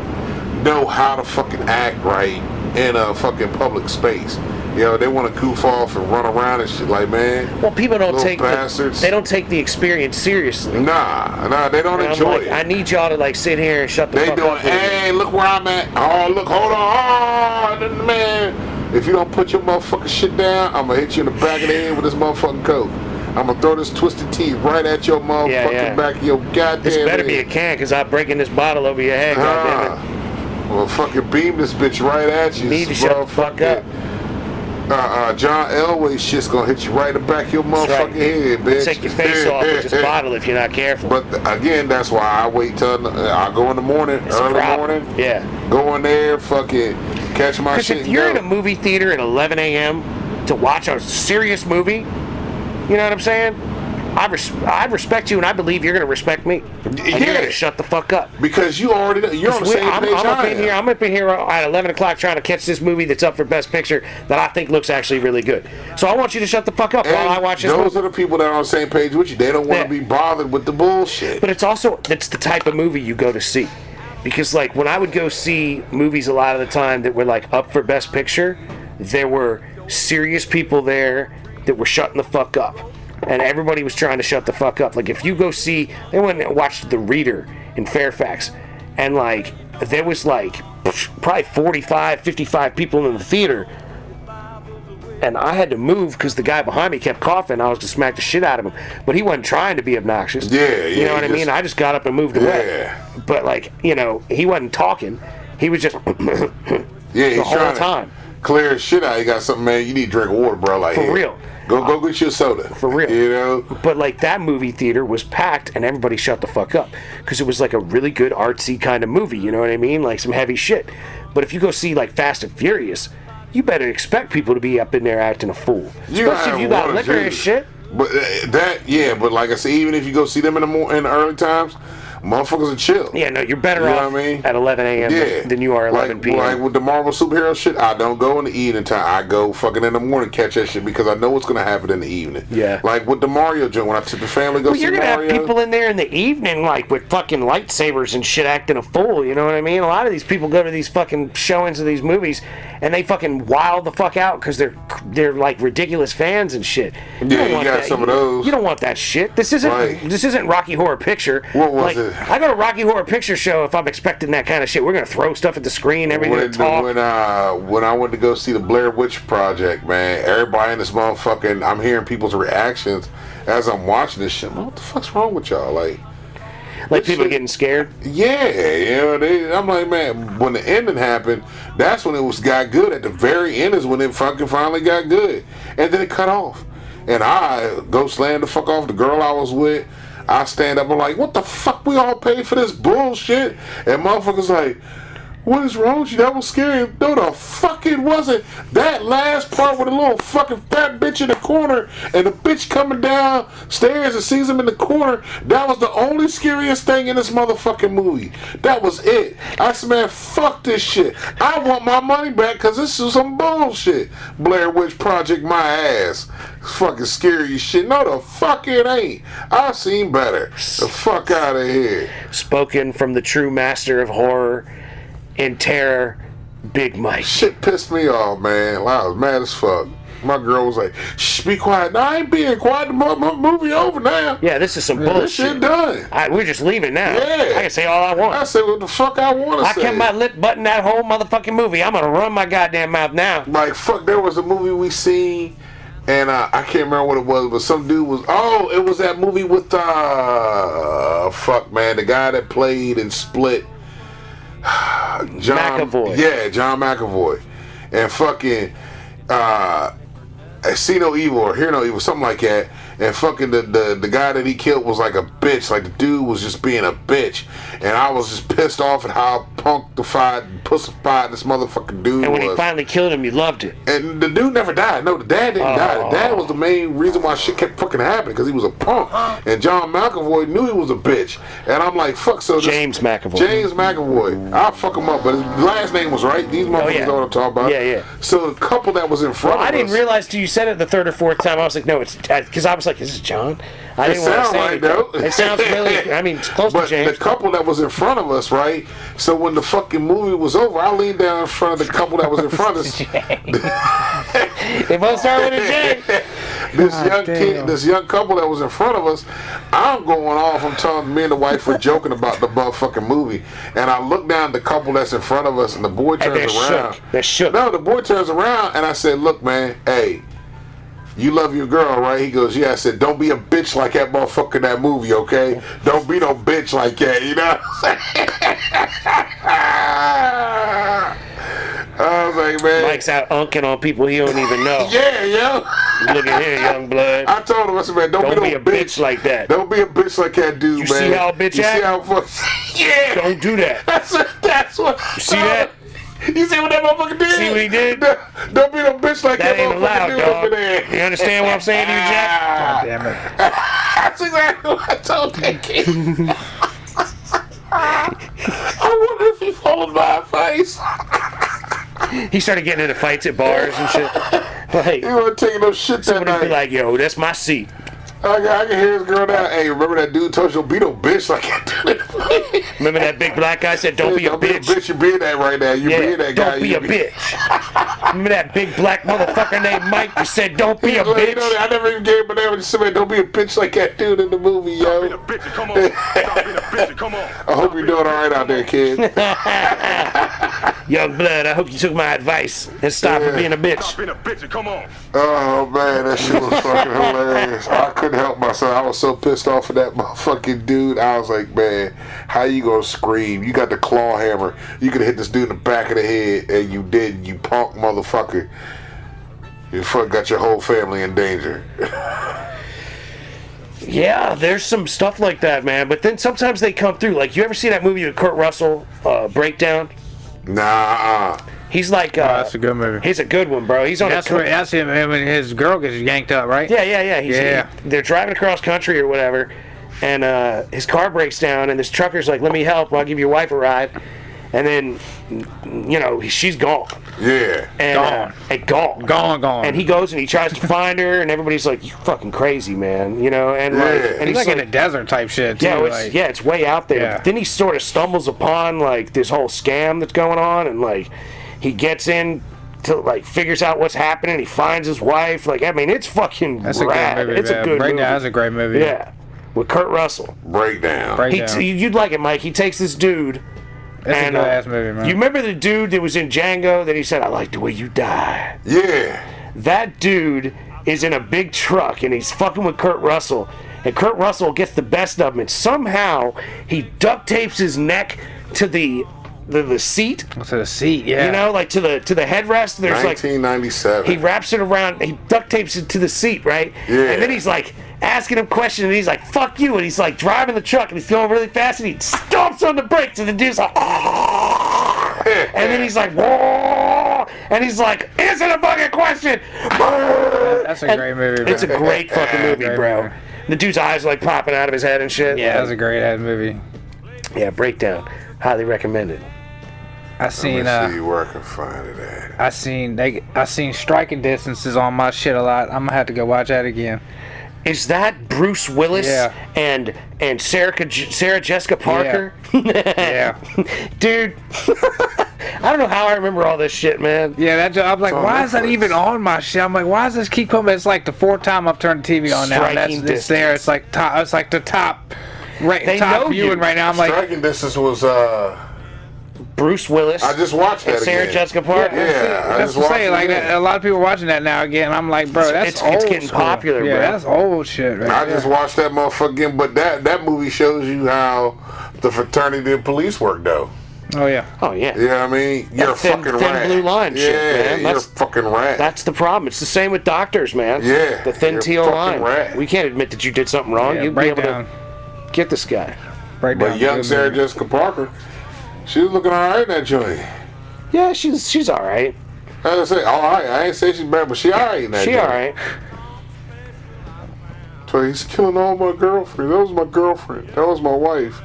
know how to fucking act right in a fucking public space. You know, they want to goof off and run around and shit like, man. Well, people don't take they don't take the experience seriously. Nah, they don't enjoy it. I need y'all to like sit here and shut the fuck up. Hey, look where I'm at. Oh, look, hold on. Oh, man. If you don't put your motherfucking shit down, I'm going to hit you in the back of the head with this motherfucking coat. I'm going to throw this Twisted Tea right at your motherfucking back of your goddamn This better head. be a can, because I'm breaking this bottle over your head, goddammit. Well, fucking beam this bitch right at you. You need to shut the fuck up. John Elway shit's gonna hit you right in the back of your motherfucking head, bitch. Take your face off with this bottle if you're not careful. But again, that's why I wait till I go in the morning, early morning. Yeah. Go in there, fucking catch my shit. Because if you're in a movie theater at 11 a.m. to watch a serious movie, you know what I'm saying? I respect you, and I believe you're going to respect me. And you're going to shut the fuck up. Because you're on the same page I'm up in here at 11 o'clock trying to catch this movie that's up for Best Picture that I think looks actually really good. So I want you to shut the fuck up while I watch this movie. Those are the people that are on the same page with you. They don't want to be bothered with the bullshit. But it's the type of movie you go to see. Because, like, when I would go see movies a lot of the time that were, like, up for Best Picture, there were serious people there that were shutting the fuck up. And everybody was trying to shut the fuck up. Like, if you go see, they went and watched The Reader in Fairfax, and like there was like probably 45, 55 people in the theater, and I had to move because the guy behind me kept coughing. I was to smack the shit out of him, but he wasn't trying to be obnoxious. You know what I mean? I just got up and moved away. But like, you know, he wasn't talking. He was just the whole time. clear as shit out. You got something, man. You need to drink water, bro. Like, For real. Go get your soda. For real. You know? But like that movie theater was packed and everybody shut the fuck up because it was like a really good artsy kind of movie, you know what I mean? Like some heavy shit. But if you go see like Fast and Furious, you better expect people to be up in there acting a fool. Especially if you got liquor and shit. But but like I said, even if you go see them in the early times, motherfuckers are chill. Yeah, no, you're better off at 11 a.m. than you are 11 p.m. Like with the Marvel superhero shit, I don't go in the evening time. I go fucking in the morning catch that shit because I know what's gonna happen in the evening. Yeah. Like with the Mario joint, when I took the family to go see Mario. You're gonna have people in there in the evening like with fucking lightsabers and shit acting a fool, you know what I mean? A lot of these people go to these fucking showings of these movies and they fucking wild the fuck out because they're like ridiculous fans and shit. You got some of those. You don't want that shit. This isn't Rocky Horror Picture. What was it? I go to Rocky Horror Picture Show if I'm expecting that kind of shit. We're gonna throw stuff at the screen, everything. When I went to go see the Blair Witch Project, man, everybody in this motherfucking, I'm hearing people's reactions as I'm watching this shit. What the fuck's wrong with y'all? Like people getting scared? Yeah, you know, I'm like, man, when the ending happened, that's when it got good. At the very end is when it fucking finally got good. And then it cut off. And I go slam the fuck off the girl I was with. I stand up and like, what the fuck? We all paid for this bullshit. And motherfuckers like, what is wrong with you? That was scary. No, the fuck it wasn't. That last part with a little fucking fat bitch in the corner and the bitch coming downstairs and sees him in the corner, that was the only scariest thing in this motherfucking movie. That was it. I said, man, fuck this shit. I want my money back because this is some bullshit. Blair Witch Project my ass. It's fucking scary as shit. No, the fuck it ain't. I've seen better. The fuck out of here. Spoken from the true master of horror and terror, Big Mike. Shit pissed me off, man. I was mad as fuck. My girl was like, shh, be quiet. No, I ain't being quiet. The movie over now. Yeah, this is some bullshit. This shit done. We're just leaving now. Yeah. I can say all I want. I say what the fuck I want to say. I kept my lip button that whole motherfucking movie. I'm going to run my goddamn mouth now. Like, fuck, there was a movie we seen, and I can't remember what it was, but some dude was, it was that movie with, fuck, man, the guy that played and Split. John McAvoy. Yeah, John McAvoy. And fucking See No Evil or Hear No Evil, something like that. And fucking the guy that he killed was like a bitch. Like the dude was just being a bitch. And I was just pissed off at how punktified and pussified this motherfucking dude was. And when he finally killed him, you loved it. And the dude never died. No, the dad didn't die. The dad was the main reason why shit kept fucking happening, because he was a punk. And John McAvoy knew he was a bitch. And I'm like, fuck. So James McAvoy. James McAvoy. I'll fuck him up, but his last name was right. These motherfuckers know what I'm talking about. Yeah. So the couple that was in front of us. I didn't realize till you said it the third or fourth time. I was like, no, it's because I was like, this is John. I didn't want to say right, though. It sounds really. I mean, it's close but to James. The couple that was in front of us, right? So when the fucking movie was over, I leaned down in front of the couple that was in front of us. They both start with a J. This young couple that was in front of us, I'm going off. I'm telling me and the wife were joking about the motherfucking movie, and I look down at the couple that's in front of us, and the boy turns around. They're shook. No, the boy turns around, and I said, "Look, man, hey, you love your girl, right?" He goes, "Yeah." I said, "Don't be a bitch like that motherfucker in that movie, okay? Don't be no bitch like that, you know what I'm saying?" I was like, man. Mike's out unking on people he don't even know. Yeah, yo. Look at here, young blood. I told him, I said, man, don't be a bitch like that. Don't be a bitch like that dude, man. You see how a bitch act? See how fuck? Yeah. Don't do that. That's what. You see that? You see what that motherfucker did? See what he did? Don't be no bitch like that, that ain't allowed, dude dog. over there. You understand what I'm saying to you, Jack? God damn it. That's exactly what I told that kid. I wonder if he followed my advice. He started getting into fights at bars and shit. Like, He wasn't taking no shit that somebody night. be like, yo, that's my seat. I can hear his girl now. Hey, remember that dude told you don't be no bitch like that? Remember that big black guy said, don't be a bitch. You being that right now. You being that guy. Don't be a bitch. Remember that big black motherfucker named Mike that said, don't be a bitch? You know, I never even gave him an name. Just said, don't be a bitch like that dude in the movie, yo. Stop being a bitch, come on. Stop being a bitch, come on. I hope you're doing all right out there, kid. Young blood, I hope you took my advice and stopped being a bitch. Stop being a bitch, come on. Oh, man, that shit was fucking hilarious. I couldn't help myself. I was so pissed off of that motherfucking dude. I was like, man, how you gonna scream? You got the claw hammer. You could hit this dude in the back of the head, and you didn't, you punk motherfucker, you fuck got your whole family in danger. Yeah, there's some stuff like that, man. But then sometimes they come through. Like, you ever see that movie with Kurt Russell, Breakdown? Nah. He's like, that's a good movie. He's a good one, bro. He's on. That's where that's him and his girl gets yanked up, right? Yeah. They're driving across country or whatever, and his car breaks down, and this trucker's like, "Let me help. I'll give your wife a ride." And then, you know, she's gone. Yeah. And Gone. And he goes and he tries to find her, and everybody's like, "You fucking crazy, man," you know. And and he's like in a desert type shit. Too, it's way out there. Yeah. But then he sort of stumbles upon like this whole scam that's going on, and like he gets in to like figures out what's happening. He finds his wife. Like, I mean, it's fucking That's rad. a good movie. It's a good movie. Breakdown. That's a great movie. Yeah, with Kurt Russell. Breakdown. You'd like it, Mike. He takes this dude. That's a good ass movie, man. You remember the dude that was in Django that he said, "I like the way you die"? Yeah. That dude is in a big truck and he's fucking with Kurt Russell. And Kurt Russell gets the best of him. And somehow he duct tapes his neck to the seat. To the seat, yeah. You know, like to the headrest. There's 1997. he wraps it around. He duct tapes it to the seat, right? Yeah. And then he's like asking him questions, and he's like, "Fuck you!" And he's like driving the truck, and he's going really fast, and he stomps on the brakes, and the dude's like, "Ah!" And then he's like, "Whoa!" And he's like, "Answer the fucking question." That's a great movie, bro. It's a great fucking movie, Great bro. movie. The dude's eyes are like popping out of his head and shit. Yeah, that's a great ass movie. Yeah, Breakdown. Highly recommended. I seen Let me see where I can find it at. I seen Striking Distances on my shit a lot. I'm gonna have to go watch that again. Is that Bruce Willis Yeah. and Sarah Jessica Parker? Yeah. Dude. I don't know how I remember all this shit, man. Yeah, I'm like, why is that Netflix. even on my shit? I'm like, why does this keep coming? It's like the fourth time I've turned the TV on now. And Striking it's there. It's like top. It's like the top. They top know viewing you. right now. I'm like, Striking Distance was Bruce Willis. I just watched that and Sarah again. Jessica Parker. Yeah, I that's just what I'm watched saying. it Like again. a lot of people are watching that now again. I'm like, bro, that's It's old. getting school. popular, yeah, bro. that's old shit. Right I there. just watched that motherfucker again, but that movie shows you how the fraternity and police work, though. Oh yeah. Oh, yeah. You know what I mean? You're a thin- fucking thin rat. blue line yeah, shit, man. you're a That's- fucking rat. That's the problem. It's the same with doctors, man. Yeah, The thin you're a teal fucking line. rat. We can't admit that you did something wrong. Yeah, You'd be able Breakdown. to get this guy. Breakdown. But young Good Sarah movie. Jessica Parker, she was looking all right in that joint. Yeah, she's all right. I didn't say all right. I ain't say she's bad, but she all right in that She joint. all right. So he's killing all my girlfriends. That was my girlfriend. That was my wife.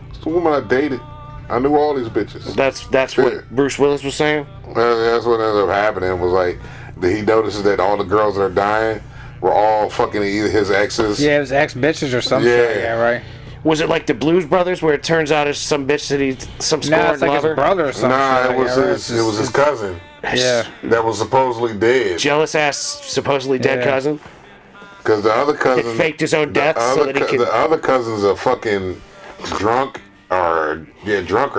It's the woman I dated. I knew all these bitches. That's Yeah. what Bruce Willis was saying. That's what ended up happening. Was like he notices that all the girls that are dying were all fucking either his exes. Yeah, it was ex bitches or something. Yeah. Yeah, right. Was it like the Blues Brothers, where it turns out it's some bitch that he's some Nah, scorned it's like lover? his brother or something. Nah, like it was that, right? his. It was his cousin Yeah. that was supposedly dead. Jealous ass, supposedly dead Yeah. cousin. Because the other cousin It faked his own death so that he could. The other cousin's a fucking drunk or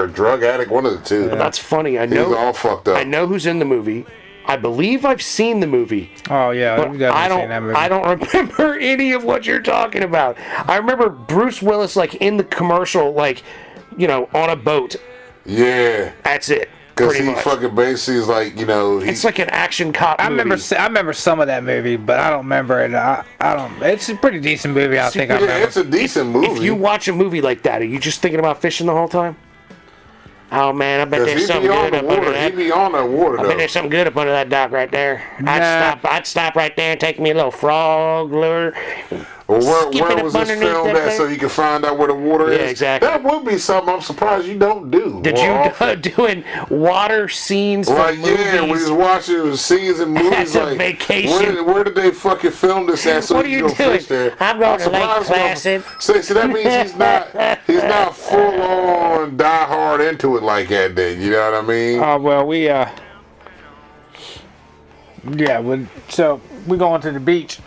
drug addict. One of the two. That's funny. I He's know. all fucked up. I know who's in the movie. I believe I've seen the movie, Oh yeah, but we've definitely seen that movie. I don't remember any of what you're talking about. I remember Bruce Willis like in the commercial, like, you know, on a boat. Yeah. That's it. Because Pretty he much. fucking basically is like, you know, It's like an action cop I movie. remember some of that movie, but I don't remember it. I don't. It's a pretty decent movie. I think I yeah, remember. it's a decent movie. If you watch a movie like that, are you just thinking about fishing the whole time? Oh man, I bet 'Cause there's he something be on good the up under water. He that. be on that water I bet though. there's something good up under that dock right there. Nah. I'd stop right there and take me a little frog lure. Well, skip where it was up this underneath filmed that at thing? so you can find out where the water is? Yeah, exactly. That would be something I'm surprised you don't do. Did more you often. doing water scenes Like, from movies? yeah, we was watching scenes and movies As a like, vacation. Where did they fucking film this at so What are you you can go doing? fish there? I'm going to Lake surprised Placid. See, that means he's not full on die hard into it like that then, you know what I mean? Oh well, we so we going to the beach.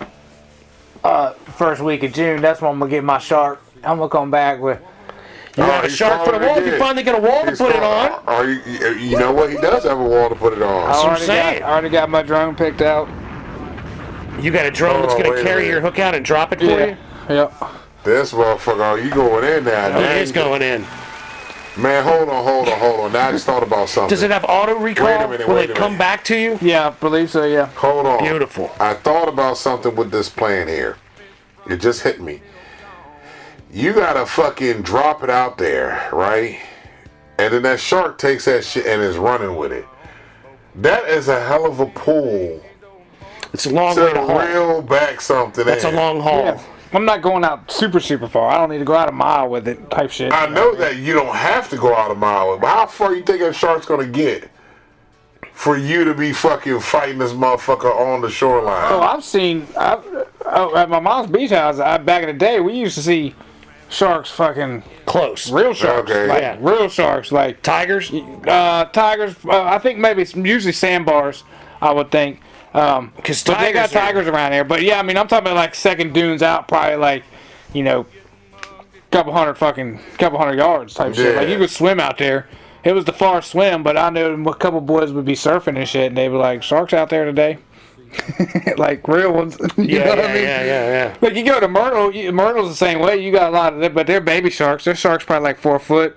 First week of June. That's when I'm gonna get my shark. I'm gonna come back with. You got a he's shark for the calling wall? it You good. finally got a wall to He's put it calling- on? Are you know what? He does have a wall to put it on. what I'm saying. I already got my drone picked out. You got a drone that's Oh, going wait to a carry minute. your hook out and drop it for you? Yep. This motherfucker, you going in now? Oh, it is going in. Man, hold on. Now I just thought about something. Does it have auto recall? Wait a minute, Will wait it a come minute. back to you? Yeah, I believe so. Yeah. Hold on. Beautiful. I thought about something with this plan here. It just hit me. You gotta fucking drop it out there, right? And then that shark takes that shit and is running with it. That is a hell of a pull It's a long way to to haul. reel back something That's a in. long haul. Yeah. I'm not going out super far. I don't need to go out a mile with it type shit. I know that you don't have to go out a mile, but how far you think that shark's gonna get for you to be fucking fighting this motherfucker on the shoreline? Oh, I've seen at my mom's beach house. Back in the day, we used to see sharks, fucking Close. real sharks, Okay. like Yeah. real sharks, like Tigers? tigers. I think maybe it's usually sandbars. I would think. Because But they got tigers around here. But yeah, I mean, I'm talking about like second dunes out, probably like, couple hundred yards type shit. Yeah. Like you could swim out there. It was the far swim, but I know a couple boys would be surfing and shit, and they were like, "Sharks out there today," like real ones. You Yeah, know what yeah, I mean? yeah. Like you go to Myrtle, Myrtle's the same way. You got a lot of them, but they're baby sharks. Their sharks probably like 4 foot,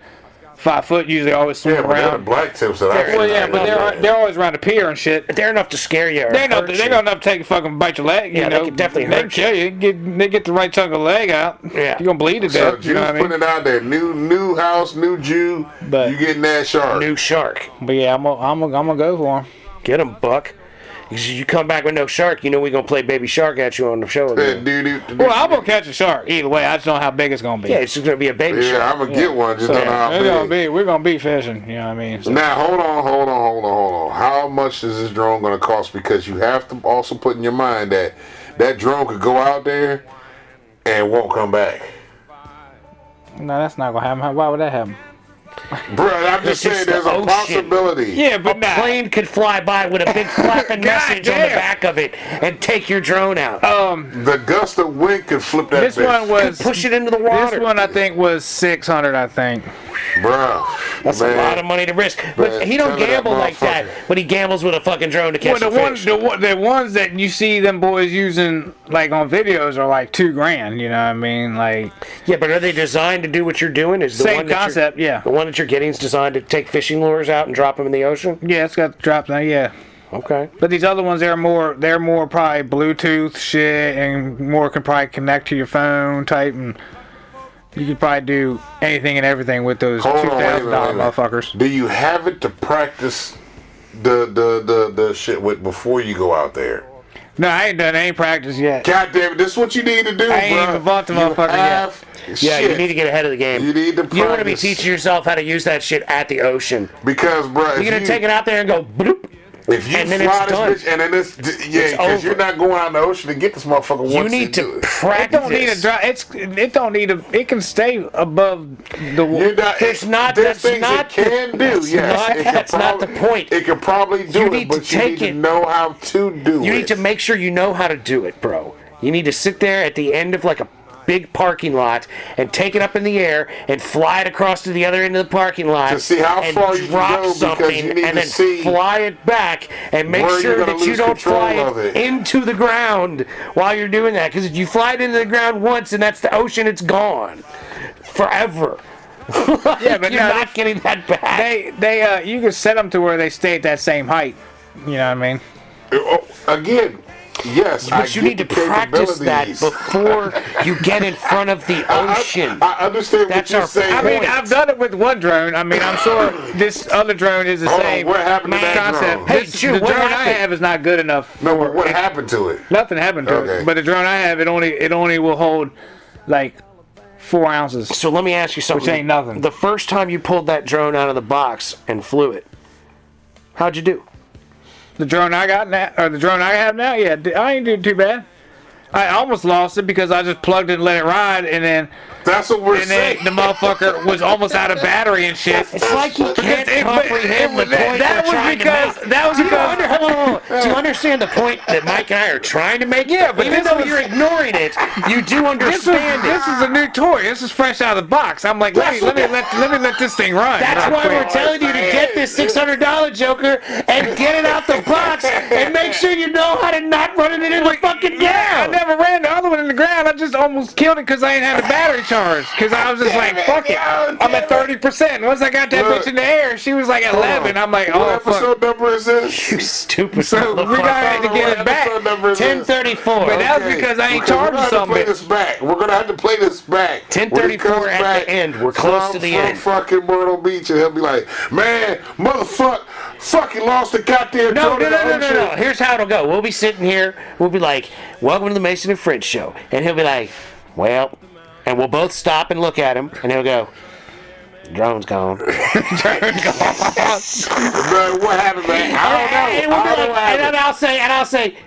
5 foot. Usually always swim Yeah, but they're the around. black tips that I Well, yeah, but they're always around the pier and shit. They're enough to scare you. Or They know hurt they're you. gonna enough to take a fucking bite your leg. Yeah, You they know, can definitely they hurt kill you. They get the right chunk of leg out. Yeah. You're gonna bleed to So death. Juice You know what I mean? putting it out there, new house, new Jew. But- You getting that shark? New shark. But yeah, I'm gonna go for him. Get him, Buck. Because you come back with no shark, you know we're going to play Baby Shark at you on the show again. Well, I'm gonna catch a shark either way. I just don't know how big it's gonna be. Yeah, it's just going to be a baby shark. Yeah, I'm gonna get one. Just don't know how We're big. gonna be fishing. You know what I mean? So, Now hold on. How much is this drone gonna cost? Because you have to also put in your mind that that drone could go out there and won't come back. no, that's not gonna happen. Why would that happen? Bruh, I'm just It's just saying there's the a ocean. possibility. Yeah, but A nah. plane could fly by with a big flapping message on the damn. back of it and take your drone out. The gust of wind could flip that This bitch. one was. Push it into the water. This one I think was 600. I think. Bruh. That's man. a lot of money to risk. But Man, he don't tell me that gamble like that. motherfucker. But he gambles with a fucking drone to catch Well, the fish. the ones that you see them boys using like on videos are like $2,000. You know what I mean? Like Yeah, but are they designed to do what you're doing? Is the Same one that concept, you're, yeah. The one that you're getting is designed to take fishing lures out and drop them in the ocean. yeah, it's got drop now. Yeah. Okay. But these other ones, they're more probably Bluetooth shit and more can probably connect to your phone type, and you could probably do anything and everything with those Hold on, wait a $2,000 minute, wait a minute. motherfuckers. Do you have it to practice the shit with before you go out there? No, I ain't done any practice yet. God damn it, this is what you need to do, I ain't bruh. even bought the You motherfucker yet. have Yeah, you shit. need to get ahead of the game. You need to You don't want to be practice. teaching yourself how to use that shit at the ocean. Because, bruh, You're gonna take it out there and go bloop. if you and then fly it's this done. bitch, and then it's It's because over. you're not going out in the ocean to get this motherfucker once You need do to it. It practice. don't need a dry. It don't need a. It can stay above the You're water. not, There's not- There's that's things not it can the- do. that's Yes, not- it can that's not the probably- point. It can probably do You it, need to but you take need to it- know how to do it. You need to make sure you know how to do it, bro. You need to sit there at the end of like a big parking lot and take it up in the air and fly it across to the other end of the parking lot To see how and far you can drop go, because something you need and to then see fly it back and make where you're sure gonna that you lose don't control fly of it. into the ground while you're doing that, because if you fly it into the ground once and that's the ocean, it's gone forever. Yeah, but You're no, not getting that back. they you can set them to where they stay at that same height. You know what I mean? Again, yes, But you need to practice that before you get in front of the ocean. I understand That's what you're our saying. I mean, point. I've done it with one drone. I mean, I'm sure this other drone is the Hold on, same what happened to that concept. drone? Hey, This- Jude, the what drone I happened? have is not good enough. No, but what happened to it? Nothing happened to Okay. it. But the drone I have, it only will hold like 4 ounces. So let me ask you something. Which ain't nothing. The first time you pulled that drone out of the box and flew it, how'd you do? The drone I got now, or the drone I have now, yeah, I ain't doing too bad. I almost lost it because I just plugged it and let it ride, and then That's what we're then saying. the motherfucker was almost out of battery and shit. It's like he can't It- comprehend the it- point that we're was trying because- to make. that was Do you because- hold on. Do you understand the point that Mike and I are trying to make? Yeah, but even this though was- you're ignoring it, you do understand it. This is a new toy. This is fresh out of the box. I'm like, let me let this thing run. That's real why quick. we're telling you to get this $600 Joker and get it out the box and make sure you know how to not run it into the fucking Yeah, I ground. never ran the other one in the ground. I just almost killed it because I ain't had the battery charged. Because I was just like, fuck it. I'm at 30%. Once I got that bitch in the air, she was like at 11. I'm like, What oh, episode fuck. number is this? You stupid So son of a we got to get it back. Episode number is this? 1034. But that was because I ain't charging some play bitch. this back. We're gonna have to play this back. 10:34 at the end. We're close to the end. From fucking Myrtle Beach, and he'll be like, "Man, motherfucker, fucking lost the goddamn No. drone in the ocean." Here's how it'll go. We'll be sitting here. We'll be like, "Welcome to the Mason and French show," and he'll be like, "Well," and we'll both stop and look at him, and he'll go, "Drone's gone." Man, what happened, man? I don't know. I don't know. And I'll say,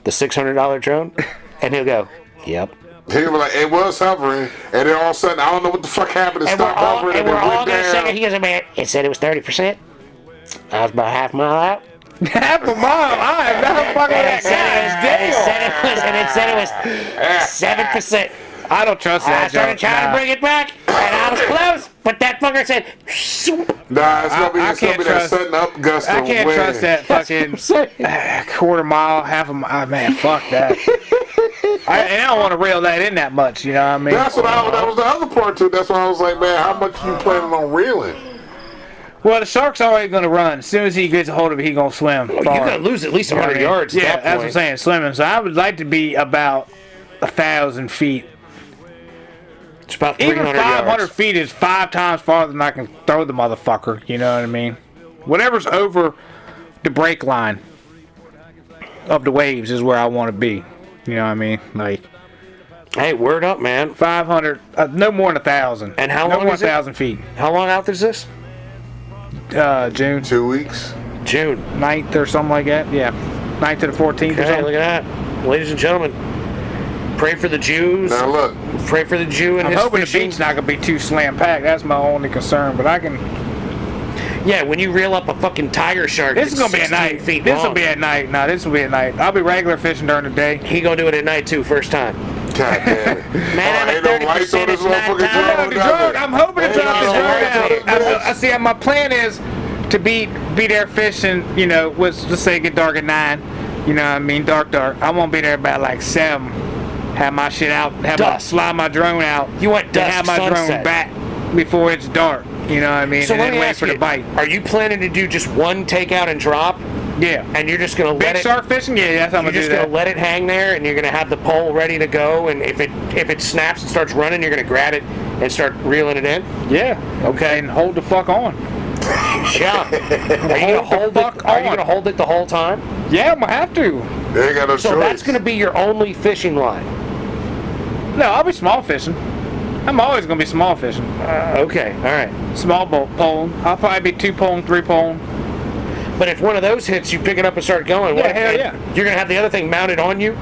the $600 drone, and he'll go, "Yep." He'll be like, "It was hovering," and then all of a sudden, I don't know what the fuck happened. It And we're stopped all, hovering, and and we're it all went gonna say, down. he goes, "Man, it said it was 30%. I was about half a mile out." Half a mile. I am not fucking And that it said it was 7%. I don't trust I that. started joke. trying to Nah. bring it back, and I was close, but that fucker said, "Shoop." Nah, it's gonna be, I it's gonna can't be that trust- sudden up gust I of can't wind. trust that fucking quarter mile, half a mile. Man, fuck that. I don't want to reel that in that much, you know what I mean? That's what that was the other part too. That's why I was like, man, how much you planning on reeling? Well, the shark's always going to run. As soon as he gets a hold of it, he's going to swim. You're far. gonna lose at least 100 yards. Yeah, at that that's what I'm point. saying, swimming. So I would like to be about 1,000 feet. It's about Even 300 500 yards. feet is 5 times farther than I can throw the motherfucker. You know what I mean? Whatever's over the break line of the waves is where I want to be. You know what I mean? Like Hey, word up, man. 500, no more than 1,000. And how no long more is than it? 1,000 feet. How long out is this? June 2 weeks. June. 9th or something like that. Yeah, 9th to the 14th or Okay, something. look at that. Ladies and gentlemen, pray for the Jews. Now look, Pray for the Jew and I'm his hoping the fishing. beach's not gonna be too slam packed. That's my only concern. But I can. Yeah, when you reel up a fucking tiger shark, This is that's gonna be at 16 night. feet This will long. be at night. No, this will be at night. I'll be regular fishing during the day. He gonna do it at night too, first time. God damn it. Man, I'm ain't at no lights 30%, on this it's motherfucking nighttime. drone. The drone, I'm hoping to Ain't drop the no drone lights on this out. I bitch. see. My plan is to be there fishing. You know, let's say it get dark at 9. You know what I mean? Dark. I won't be there about like 7. Have my shit out. Fly my drone out. You want and dusk, have my sunset. drone back before it's dark. You know what I mean? So and let then me wait ask for you, the bite. are you planning to do just one takeout and drop, Yeah. and you're just gonna let Big it? shark fishing? Yeah, that's how I'm You're gonna do just gonna that. let it hang there, and you're gonna have the pole ready to go. And if it snaps and starts running, you're gonna grab it and start reeling it in. Yeah. Okay. And hold the fuck on. Yeah. Are you gonna hold it? Are you gonna hold it the whole time? Yeah, I'm gonna have to. They ain't got no So choice. that's gonna be your only fishing line. No, I'll be small fishing. I'm always gonna be small fishing. Okay. All right. Small boat poling. I'll probably be 2 poling, 3 poling. But if one of those hits, you pick it up and start going. Yeah, What- hell and yeah. You're gonna have the other thing mounted on you.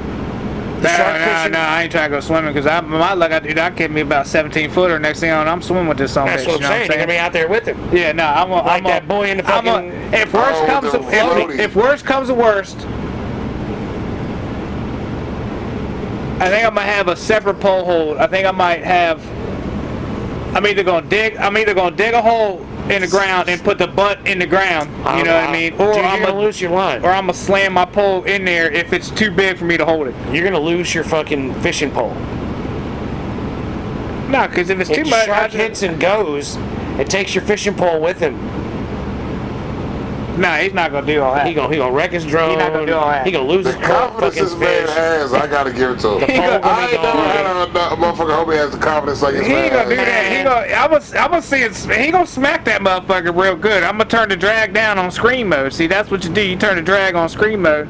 The shark fishing? No, I ain't trying to go swimming because my luck, I get me about 17 footer. Next thing I know, I'm swimming with this son of a That's bitch. what I'm You know saying. You're gonna be out there with him. Yeah, no, Like that boy in the fucking- If worst Oh, comes the to floaty. if worst comes to worst, I think I might have a separate pole hold. I think I might have. I'm either gonna dig a hole in the ground and put the butt in the ground. You know what I mean? Or Dude, I'm you're gonna lose your line. or I'm gonna slam my pole in there if it's too big for me to hold it. You're gonna lose your fucking fishing pole. No, because if it's If too the much, shark hits and goes, it takes your fishing pole with him. no, he's not gonna do all that. He gonna wreck his drone. He not gonna do all that. He gonna lose The his confidence fucking this man fish. has, I gotta give it to him. The pole gonna- gonna I be ain't never had gone. a motherfucker homie has the confidence like this He man ain't gonna do has. that. I'm gonna see it. He gonna smack that motherfucker real good. I'm gonna turn the drag down on screen mode. See, that's what you do. You turn the drag on screen mode.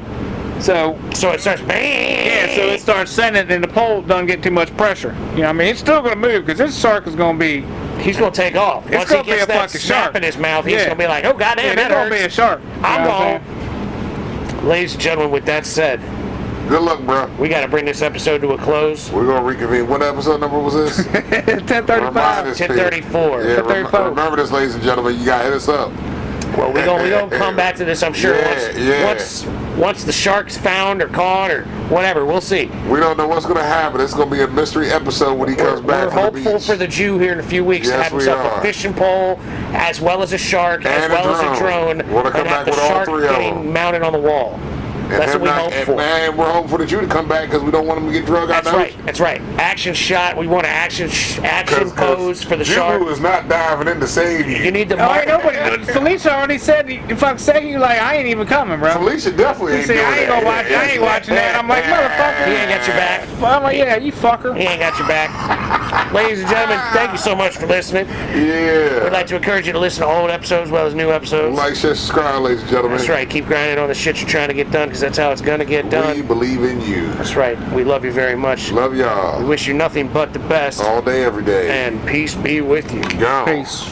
So So it starts bang. yeah, so it starts sending, and the pole doesn't get too much pressure. You know what I mean? It's still gonna move because this shark is gonna be. He's gonna take off. It's Once gonna he be gets a that fucking snap shark. in his mouth, he's Yeah. gonna be like, "Oh goddamn, Yeah, that it's gonna be a hurts." shark. I'm You know what gone. Ladies and gentlemen, with that said, Good luck, bro. we got to bring this episode to a close. We're gonna reconvene. What episode number was this? saying? Remind 10:35. us, 10:34. Yeah, 10:34. remember this, ladies and gentlemen. You gotta hit us up. Well, we gonna come back to this, I'm sure. Yeah, Once the shark's found or caught or whatever, we'll see. We don't know what's gonna happen. It's gonna be a mystery episode when he comes back We're from hopeful the beach. for the Jew here in a few weeks to Yes, have we himself are. a fishing pole, as well as a shark, as And a well as a drone. drone, Wanna come and have back the with all shark 3 of getting them. mounted on the wall. That's what we hope for. Man, we're hoping for the Jew to come back because we don't want him to get drug out. That's right. That's right. Action shot. We want an action pose for the shark. Jew is not diving in to save you. You need the Oh, mark. nobody. Felicia already said, "Fuck, say you like I ain't even coming, bro." Felicia definitely ain't See, doing I ain't that. gonna watch. I ain't watching that. I'm like, He motherfucker. ain't got your back. I'm like, yeah, you fucker. He ain't got your back. Ladies and gentlemen, thank you so much for listening. Yeah. We'd like to encourage you to listen to old episodes as well as new episodes. Like, share, subscribe, ladies and gentlemen. That's right. Keep grinding on the shit you're trying to get done, because that's how it's gonna get We done. believe in you. That's right. We love you very much. Love We y'all. wish you nothing but the best. All day, every day. And peace be with you. Gone. Peace.